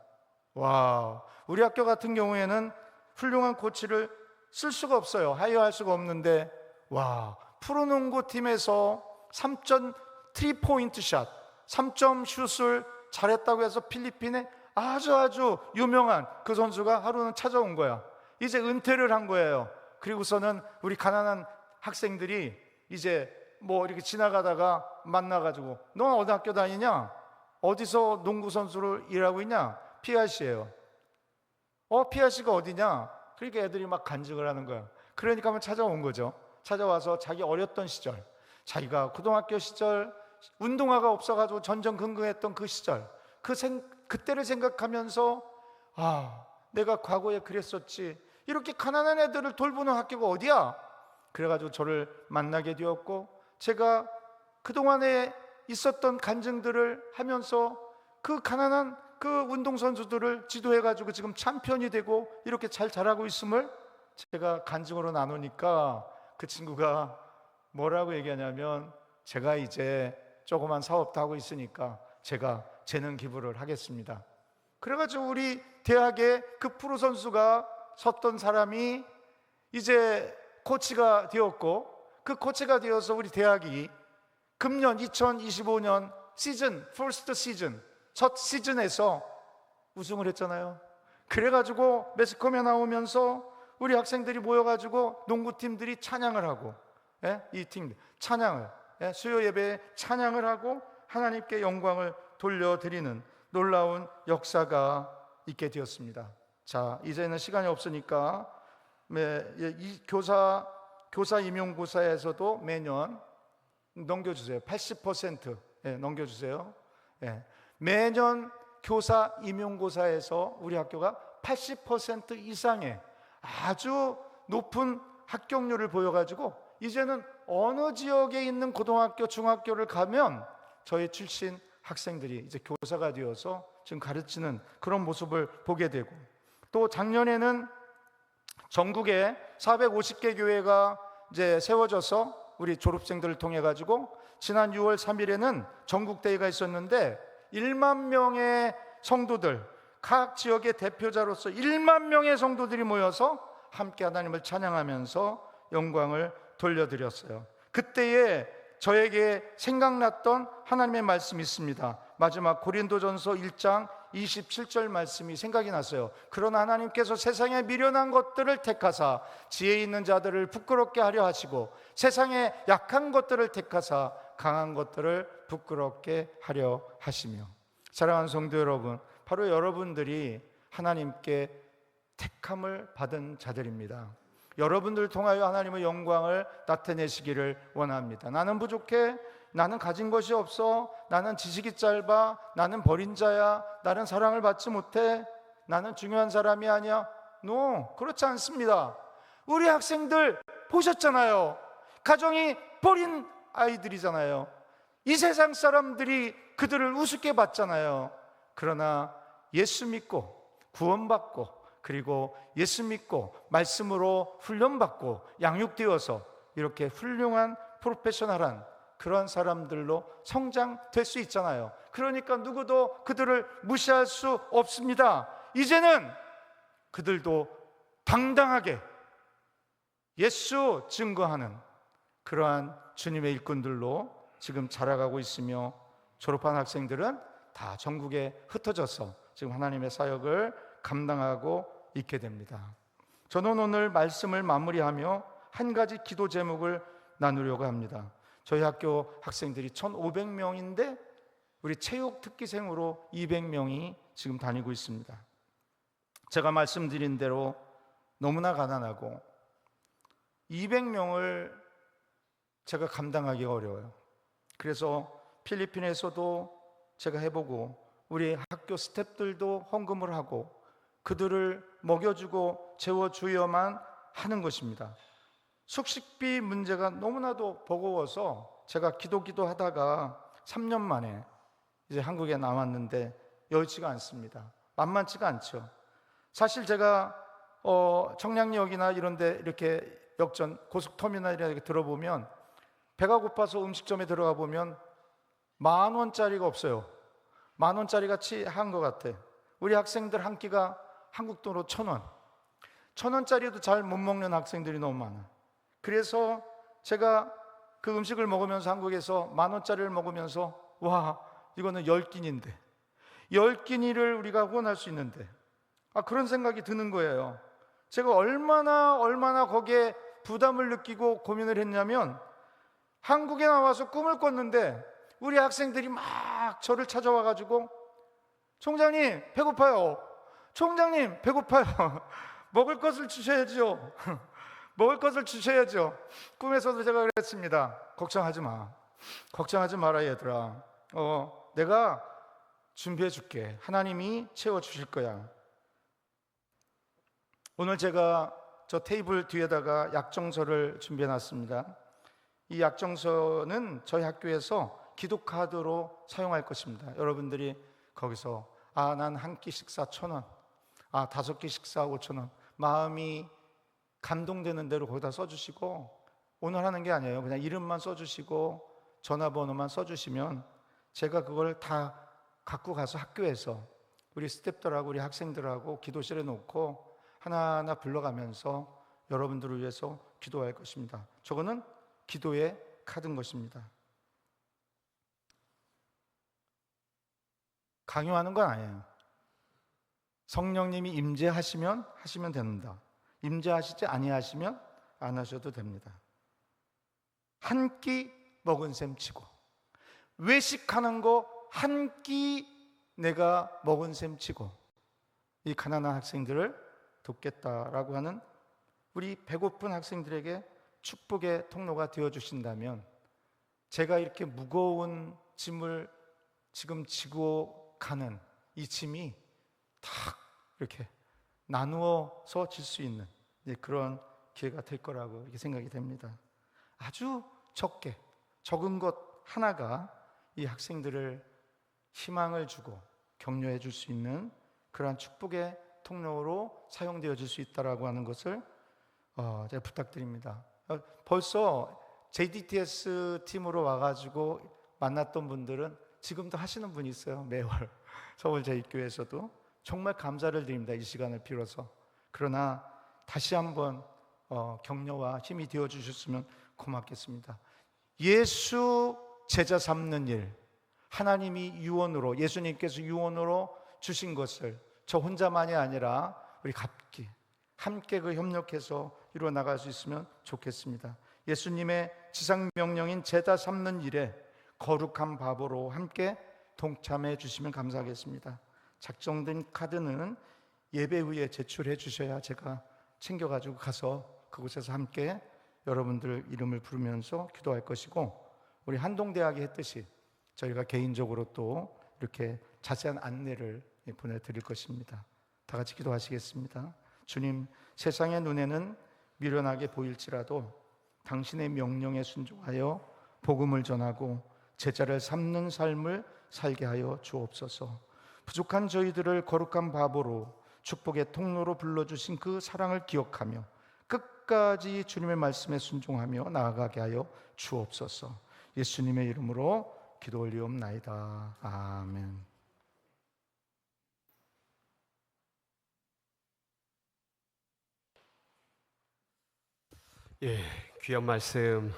와, 우리 학교 같은 경우에는 훌륭한 코치를 쓸 수가 없어요. 하이어할 수가 없는데, 와, 프로농구 팀에서 3점 3포인트 샷, 3점 슛을 잘했다고 해서 필리핀에 아주 유명한 그 선수가 하루는 찾아온 거야. 이제 은퇴를 한 거예요. 그리고서는 우리 가난한 학생들이 이제 뭐 이렇게 지나가다가 만나가지고, 너 어디 학교 다니냐? 어디서 농구 선수를 일하고 있냐? PRC예요. PRC가 어디냐? 그러니까 애들이 막 간증을 하는 거야. 그러니까 한번 찾아온 거죠. 찾아와서 자기 어렸던 시절, 자기가 고등학교 시절 운동화가 없어가지고 전전긍긍했던 그 시절, 그때를 생각하면서 내가 과거에 그랬었지. 이렇게 가난한 애들을 돌보는 학교가 어디야? 그래가지고 저를 만나게 되었고, 제가 그동안에 있었던 간증들을 하면서 그 가난한 그 운동선수들을 지도해가지고 지금 챔피언이 되고 이렇게 잘 자라고 있음을 제가 간증으로 나누니까 그 친구가 뭐라고 얘기하냐면, 제가 이제 조그만 사업도 하고 있으니까 제가 재능 기부를 하겠습니다. 그래가지고 우리 대학에 그 프로 선수가 섰던 사람이 이제 코치가 되었고, 그 코치가 되어서 우리 대학이 금년 2025년 시즌, 퍼스트 시즌, 첫 시즌에서 우승을 했잖아요. 그래가지고 매스컴에 나오면서 우리 학생들이 모여가지고 농구팀들이 찬양을 하고, 이 팀 찬양을, 수요 예배에 찬양을 하고 하나님께 영광을 돌려드리는 놀라운 역사가 있게 되었습니다. 자, 이제는 시간이 없으니까 이 교사 임용고사에서도 매년 넘겨주세요. 80% 넘겨주세요. 매년 교사 임용고사에서 우리 학교가 80% 이상의 아주 높은 합격률을 보여가지고 이제는 어느 지역에 있는 고등학교, 중학교를 가면 저희 출신 학생들이 이제 교사가 되어서 지금 가르치는 그런 모습을 보게 되고, 또 작년에는 전국에 450개 교회가 이제 세워져서 우리 졸업생들을 통해 가지고 지난 6월 3일에는 전국대회가 있었는데 1만 명의 성도들, 각 지역의 대표자로서 1만 명의 성도들이 모여서 함께 하나님을 찬양하면서 영광을 돌려드렸어요. 그때에 저에게 생각났던 하나님의 말씀이 있습니다. 마지막 고린도전서 1장 27절 말씀이 생각이 났어요. 그러나 하나님께서 세상에 미련한 것들을 택하사 지혜 있는 자들을 부끄럽게 하려 하시고 세상에 약한 것들을 택하사 강한 것들을 부끄럽게 하려 하시며. 사랑하는 성도 여러분, 바로 여러분들이 하나님께 택함을 받은 자들입니다. 여러분들을 통하여 하나님의 영광을 나타내시기를 원합니다. 나는 부족해, 나는 가진 것이 없어, 나는 지식이 짧아, 나는 버린 자야, 나는 사랑을 받지 못해, 나는 중요한 사람이 아니야. 그렇지 않습니다. 우리 학생들 보셨잖아요. 가정이 버린 아이들이잖아요. 이 세상 사람들이 그들을 우습게 봤잖아요. 그러나 예수 믿고 구원받고, 그리고 예수 믿고 말씀으로 훈련받고 양육되어서 이렇게 훌륭한 프로페셔널한 그런 사람들로 성장될 수 있잖아요. 그러니까 누구도 그들을 무시할 수 없습니다. 이제는 그들도 당당하게 예수 증거하는 그러한 주님의 일꾼들로 지금 자라가고 있으며, 졸업한 학생들은 다 전국에 흩어져서 지금 하나님의 사역을 감당하고 있게 됩니다. 저는 오늘 말씀을 마무리하며 한 가지 기도 제목을 나누려고 합니다. 저희 학교 학생들이 1,500명인데 우리 체육 특기생으로 200명이 지금 다니고 있습니다. 제가 말씀드린 대로 너무나 가난하고 200명을 제가 감당하기가 어려워요. 그래서 필리핀에서도 제가 해보고 우리 학교 스태프들도 헌금을 하고 그들을 먹여주고 재워주어야만 하는 것입니다. 숙식비 문제가 너무나도 버거워서 제가 기도하다가 3년 만에 이제 한국에 나왔는데 여의치가 않습니다. 만만치가 않죠. 사실 제가 청량역이나 이런 데 이렇게 역전 고속터미널 이렇게 들어보면 배가 고파서 음식점에 들어가 보면 10,000원짜리가 없어요. 10,000원짜리같이 한 것 같아. 우리 학생들 한 끼가 한국 돈으로 1,000원. 1,000원짜리도 잘 못 먹는 학생들이 너무 많아. 그래서 제가 그 음식을 먹으면서 한국에서 10,000원짜리를 먹으면서 와, 이거는 10끼니인데 10끼니를 우리가 후원할 수 있는데 그런 생각이 드는 거예요. 제가 얼마나 거기에 부담을 느끼고 고민을 했냐면 한국에 나와서 꿈을 꿨는데 우리 학생들이 막 저를 찾아와 가지고 총장님 배고파요. 총장님 배고파요. 먹을 것을 주셔야죠. 먹을 것을 주셔야죠. 꿈에서도 제가 그랬습니다. 걱정하지 마. 걱정하지 마라 얘들아. 내가 준비해 줄게. 하나님이 채워 주실 거야. 오늘 제가 저 테이블 뒤에다가 약정서를 준비해 놨습니다. 이 약정서는 저희 학교에서 기도 카드로 사용할 것입니다. 여러분들이 거기서 난 한 끼 식사 1,000원, 5끼 식사 5,000원, 마음이 감동되는 대로 거기다 써주시고, 오늘 하는 게 아니에요. 그냥 이름만 써주시고 전화번호만 써주시면 제가 그걸 다 갖고 가서 학교에서 우리 스태프들하고 우리 학생들하고 기도실에 놓고 하나하나 불러가면서 여러분들을 위해서 기도할 것입니다. 저거는 기도의 카드인 것입니다. 강요하는 건 아니에요. 성령님이 임재하시면 하시면 됩니다. 임재하시지 아니하시면 안 하셔도 됩니다. 한 끼 먹은 셈 치고, 외식하는 거 한 끼 내가 먹은 셈 치고 이 가난한 학생들을 돕겠다라고 하는 우리 배고픈 학생들에게 축복의 통로가 되어주신다면, 제가 이렇게 무거운 짐을 지금 지고 가는 이 짐이 탁 이렇게 나누어서 질 수 있는 그런 기회가 될 거라고 이렇게 생각이 됩니다. 아주 적은 것 하나가 이 학생들을 희망을 주고 격려해 줄 수 있는 그러한 축복의 통로로 사용되어질 수 있다라고 하는 것을 제가 부탁드립니다. 벌써 JDTS 팀으로 와가지고 만났던 분들은 지금도 하시는 분이 있어요. 매월 서울제일교회에서도 정말 감사를 드립니다. 이 시간을 빌어서. 그러나 다시 한번 격려와 힘이 되어 주셨으면 고맙겠습니다. 예수 제자 삼는 일, 하나님이 유언으로, 예수님께서 유언으로 주신 것을 저 혼자만이 아니라 우리 함께 그 협력해서 이루어 나갈 수 있으면 좋겠습니다. 예수님의 지상 명령인 제자 삼는 일에 거룩한 바보로 함께 동참해 주시면 감사하겠습니다. 작성된 카드는 예배 후에 제출해 주셔야 제가 챙겨가지고 가서 그곳에서 함께 여러분들 이름을 부르면서 기도할 것이고, 우리 한동대학이 했듯이 저희가 개인적으로 또 이렇게 자세한 안내를 보내드릴 것입니다. 다 같이 기도하시겠습니다. 주님, 세상의 눈에는 미련하게 보일지라도 당신의 명령에 순종하여 복음을 전하고 제자를 삼는 삶을 살게 하여 주옵소서. 부족한 저희들을 거룩한 바보로 축복의 통로로 불러주신 그 사랑을 기억하며 끝까지 주님의 말씀에 순종하며 나아가게 하여 주옵소서. 예수님의 이름으로 기도 올리옵나이다. 아멘. 예, 귀한 말씀.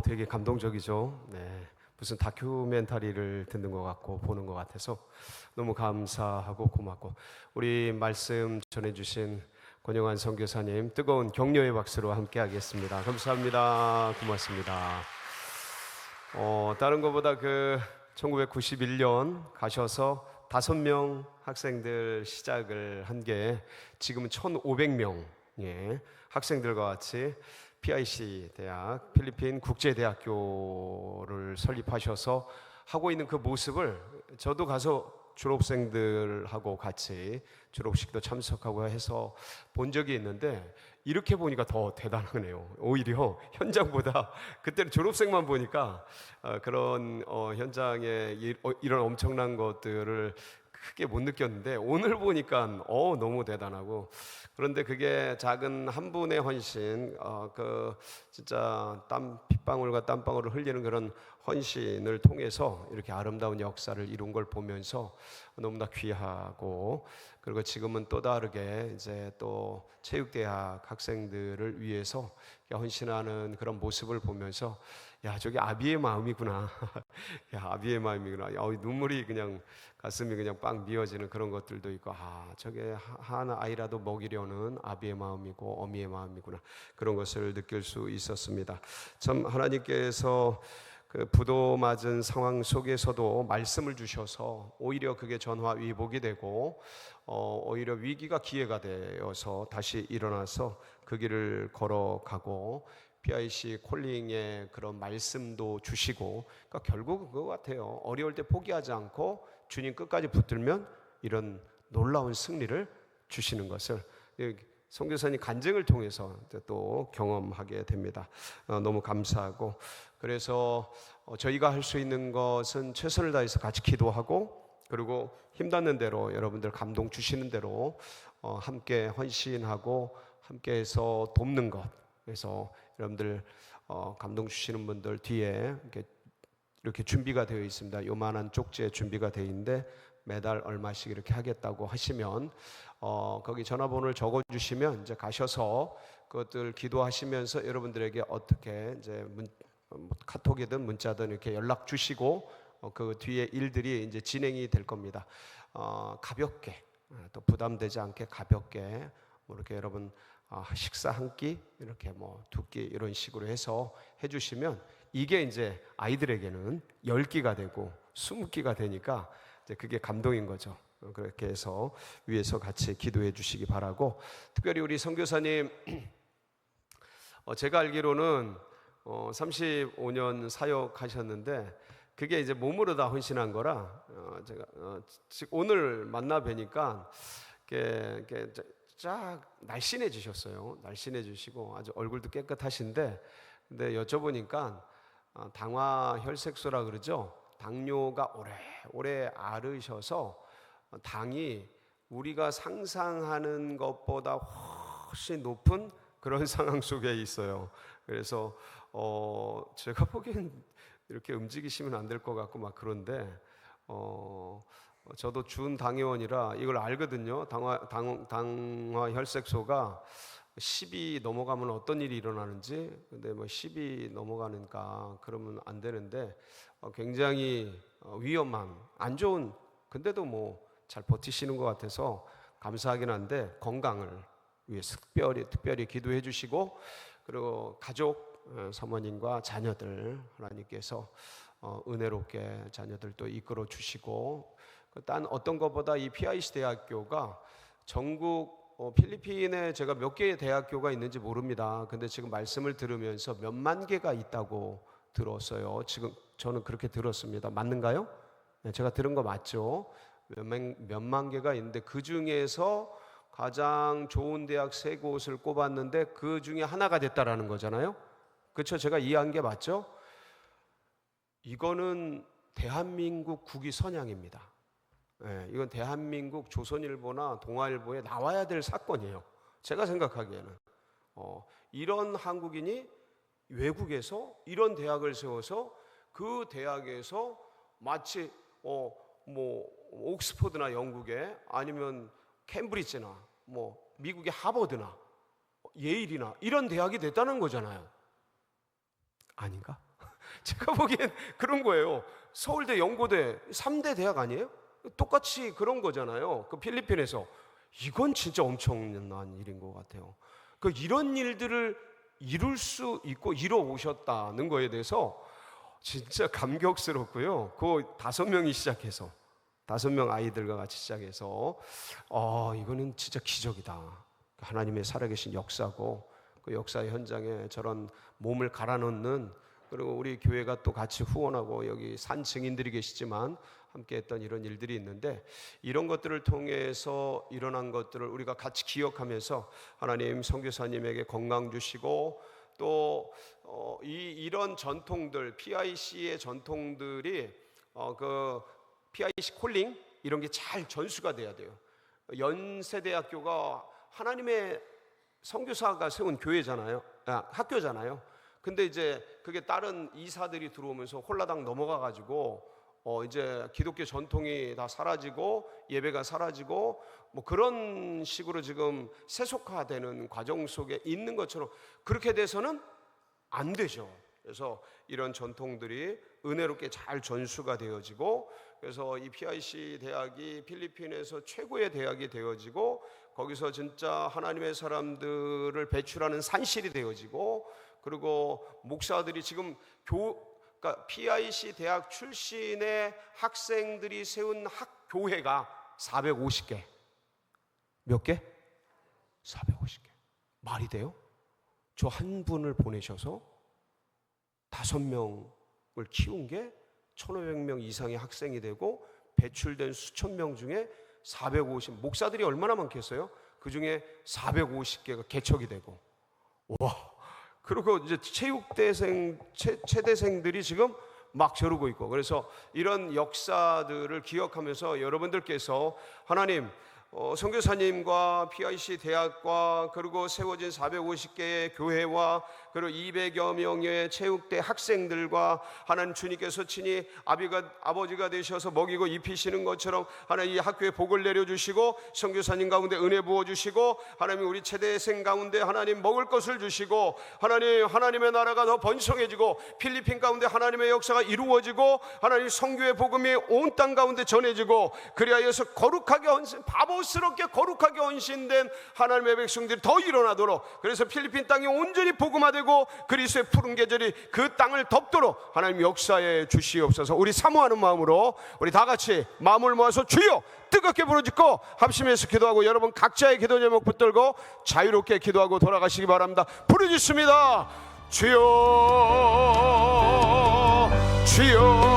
되게 감동적이죠. 네, 무슨 다큐멘터리를 듣는 것 같고 보는 것 같아서 너무 감사하고 고맙고, 우리 말씀 전해주신 권영환 선교사님 뜨거운 격려의 박수로 함께하겠습니다. 감사합니다. 고맙습니다. 다른 것보다 1991년 가셔서 5명 학생들 시작을 한 게 지금은 1,500명 학생들과 같이 PIC 대학, 필리핀 국제대학교를 설립하셔서 하고 있는 그 모습을 저도 가서 졸업생들하고 같이 졸업식도 참석하고 해서 본 적이 있는데, 이렇게 보니까 더 대단하네요. 오히려 현장보다 그때는 졸업생만 보니까 그런 현장에 이런 엄청난 것들을 크게 못 느꼈는데, 오늘 보니까 너무 대단하고, 그런데 그게 작은 한 분의 헌신, 진짜 핏방울과 땀방울을 흘리는 그런 헌신을 통해서 이렇게 아름다운 역사를 이룬 걸 보면서 너무나 귀하고, 그리고 지금은 또 다르게 이제 또 체육대학 학생들을 위해서 헌신하는 그런 모습을 보면서 야, 저게 아비의 마음이구나. 야, 아비의 마음이구나. 눈물이 그냥 가슴이 그냥 빵 미어지는 그런 것들도 있고, 아, 저게 하나 아이라도 먹이려는 아비의 마음이고 어미의 마음이구나. 그런 것을 느낄 수 있었습니다. 참 하나님께서 그 부도 맞은 상황 속에서도 말씀을 주셔서 오히려 그게 전화위복이 되고 오히려 위기가 기회가 되어서 다시 일어나서 그 길을 걸어가고 PIC 콜링의 그런 말씀도 주시고, 그러니까 결국은 그거 같아요. 어려울 때 포기하지 않고 주님 끝까지 붙들면 이런 놀라운 승리를 주시는 것을 선교사님 간증을 통해서 또 경험하게 됩니다. 너무 감사하고, 그래서 저희가 할 수 있는 것은 최선을 다해서 같이 기도하고, 그리고 힘닿는 대로 여러분들 감동 주시는 대로 함께 헌신하고 함께해서 돕는 것. 그래서 여러분들 감동 주시는 분들 뒤에 이렇게 준비가 되어 있습니다. 요만한 쪽지에 준비가 되어 있는데 매달 얼마씩 이렇게 하겠다고 하시면 거기 전화번호를 적어주시면 이제 가셔서 그것들 기도하시면서 여러분들에게 어떻게 이제 카톡이든 문자든 이렇게 연락 주시고 그 뒤에 일들이 이제 진행이 될 겁니다. 가볍게 또 부담되지 않게 가볍게 뭐 이렇게 여러분 식사 한 끼 이렇게 뭐 두 끼 이런 식으로 해서 해주시면 이게 이제 아이들에게는 10끼가 되고 20끼가 되니까 이제 그게 감동인 거죠. 그렇게 해서 위에서 같이 기도해 주시기 바라고, 특별히 우리 선교사님 제가 알기로는 35년 사역하셨는데 그게 이제 몸으로 다 헌신한 거라 제가 오늘 만나 뵈니까 이렇게 쫙 날씬해지셨어요. 날씬해지시고 아주 얼굴도 깨끗하신데, 근데 여쭤보니까 당화 혈색소라 그러죠. 당뇨가 오래 앓으셔서 당이 우리가 상상하는 것보다 훨씬 높은 그런 상황 속에 있어요. 그래서 제가 보기엔 이렇게 움직이시면 안 될 것 같고 막 그런데 저도 준 당회원이라 이걸 알거든요. 당화 혈색소가 10이 넘어가면 어떤 일이 일어나는지. 근데 뭐 10이 넘어가니까 그러면 안 되는데 굉장히 위험한 안 좋은, 근데도 뭐 잘 버티시는 것 같아서 감사하긴 한데 건강을 위해서 특별히 기도해 주시고, 그리고 가족 사모님과 자녀들 하나님께서 은혜롭게 자녀들도 이끌어 주시고, 딴 어떤 것보다 이 PIC 대학교가 전국 필리핀에 제가 몇 개의 대학교가 있는지 모릅니다. 근데 지금 말씀을 들으면서 몇만 개가 있다고 들었어요. 지금 저는 그렇게 들었습니다. 맞는가요? 네, 제가 들은 거 맞죠? 몇만 개가 있는데 그 중에서 가장 좋은 대학 3곳을 꼽았는데 그 중에 하나가 됐다라는 거잖아요. 그렇죠? 제가 이해한 게 맞죠? 이거는 대한민국 국위 선양입니다. 네, 이건 대한민국 조선일보나 동아일보에 나와야 될 사건이에요. 제가 생각하기에는 이런 한국인이 외국에서 이런 대학을 세워서 그 대학에서 마치 뭐 옥스퍼드나 영국에 아니면 캠브리지나 뭐 미국의 하버드나 예일이나 이런 대학이 됐다는 거잖아요. 아닌가? 제가 보기엔 그런 거예요. 서울대, 연고대 3대 대학 아니에요? 똑같이 그런 거잖아요. 그 필리핀에서. 이건 진짜 엄청난 일인 것 같아요. 이런 일들을 이룰 수 있고 이뤄 오셨다는 거에 대해서 진짜 감격스럽고요. 그 5명이 시작해서 5명 아이들과 같이 시작해서 이거는 진짜 기적이다. 하나님의 살아계신 역사고, 그 역사의 현장에 저런 몸을 갈아넣는, 그리고 우리 교회가 또 같이 후원하고 여기 산 증인들이 계시지만 함께 했던 이런 일들이 있는데, 이런 것들을 통해서 일어난 것들을 우리가 같이 기억하면서 하나님 선교사님에게 건강 주시고, 또 이런 전통들, PIC의 전통들이 그 PIC 콜링 이런 게 잘 전수가 돼야 돼요. 연세대학교가 하나님의 선교사가 세운 교회잖아요. 학교잖아요. 근데 이제 그게 다른 이사들이 들어오면서 홀라당 넘어가 가지고 이제 기독교 전통이 다 사라지고 예배가 사라지고 뭐 그런 식으로 지금 세속화되는 과정 속에 있는 것처럼 그렇게 돼서는 안 되죠. 그래서 이런 전통들이 은혜롭게 잘 전수가 되어지고, 그래서 이 PIC 대학이 필리핀에서 최고의 대학이 되어지고, 거기서 진짜 하나님의 사람들을 배출하는 산실이 되어지고, 그리고 목사들이 지금 그러니까 PIC 대학 출신의 학생들이 세운 교회가 450개. 몇 개? 450개. 말이 돼요? 저 한 분을 보내셔서 5명을 키운 게 1,500명 이상의 학생이 되고, 배출된 수천 명 중에 450, 목사들이 얼마나 많겠어요? 그 중에 450개가 개척이 되고, 와. 그리고 이제 체대생들이 지금 막 저러고 있고, 그래서 이런 역사들을 기억하면서 여러분들께서 하나님, 선교사님과 PIC 대학과 그리고 세워진 450개의 교회와 그리고 200여 명의 체육대 학생들과 하나님 주님께서 친히 아버지가 되셔서 먹이고 입히시는 것처럼 하나님 이 학교에 복을 내려주시고, 선교사님 가운데 은혜 부어주시고, 하나님 우리 체대생 가운데 하나님 먹을 것을 주시고, 하나님의 나라가 더 번성해지고, 필리핀 가운데 하나님의 역사가 이루어지고, 하나님 선교의 복음이 온 땅 가운데 전해지고, 그리하여서 거룩하게 바보스럽게 거룩하게 헌신된 하나님의 백성들이 더 일어나도록, 그래서 필리핀 땅이 온전히 복음화되고 그리스도의 푸른 계절이 그 땅을 덮도록 하나님 역사에 주시옵소서. 우리 사모하는 마음으로 우리 다 같이 마음을 모아서 주여 뜨겁게 부르짖고 합심해서 기도하고, 여러분 각자의 기도 제목 붙들고 자유롭게 기도하고 돌아가시기 바랍니다. 부르짖습니다. 주여 주여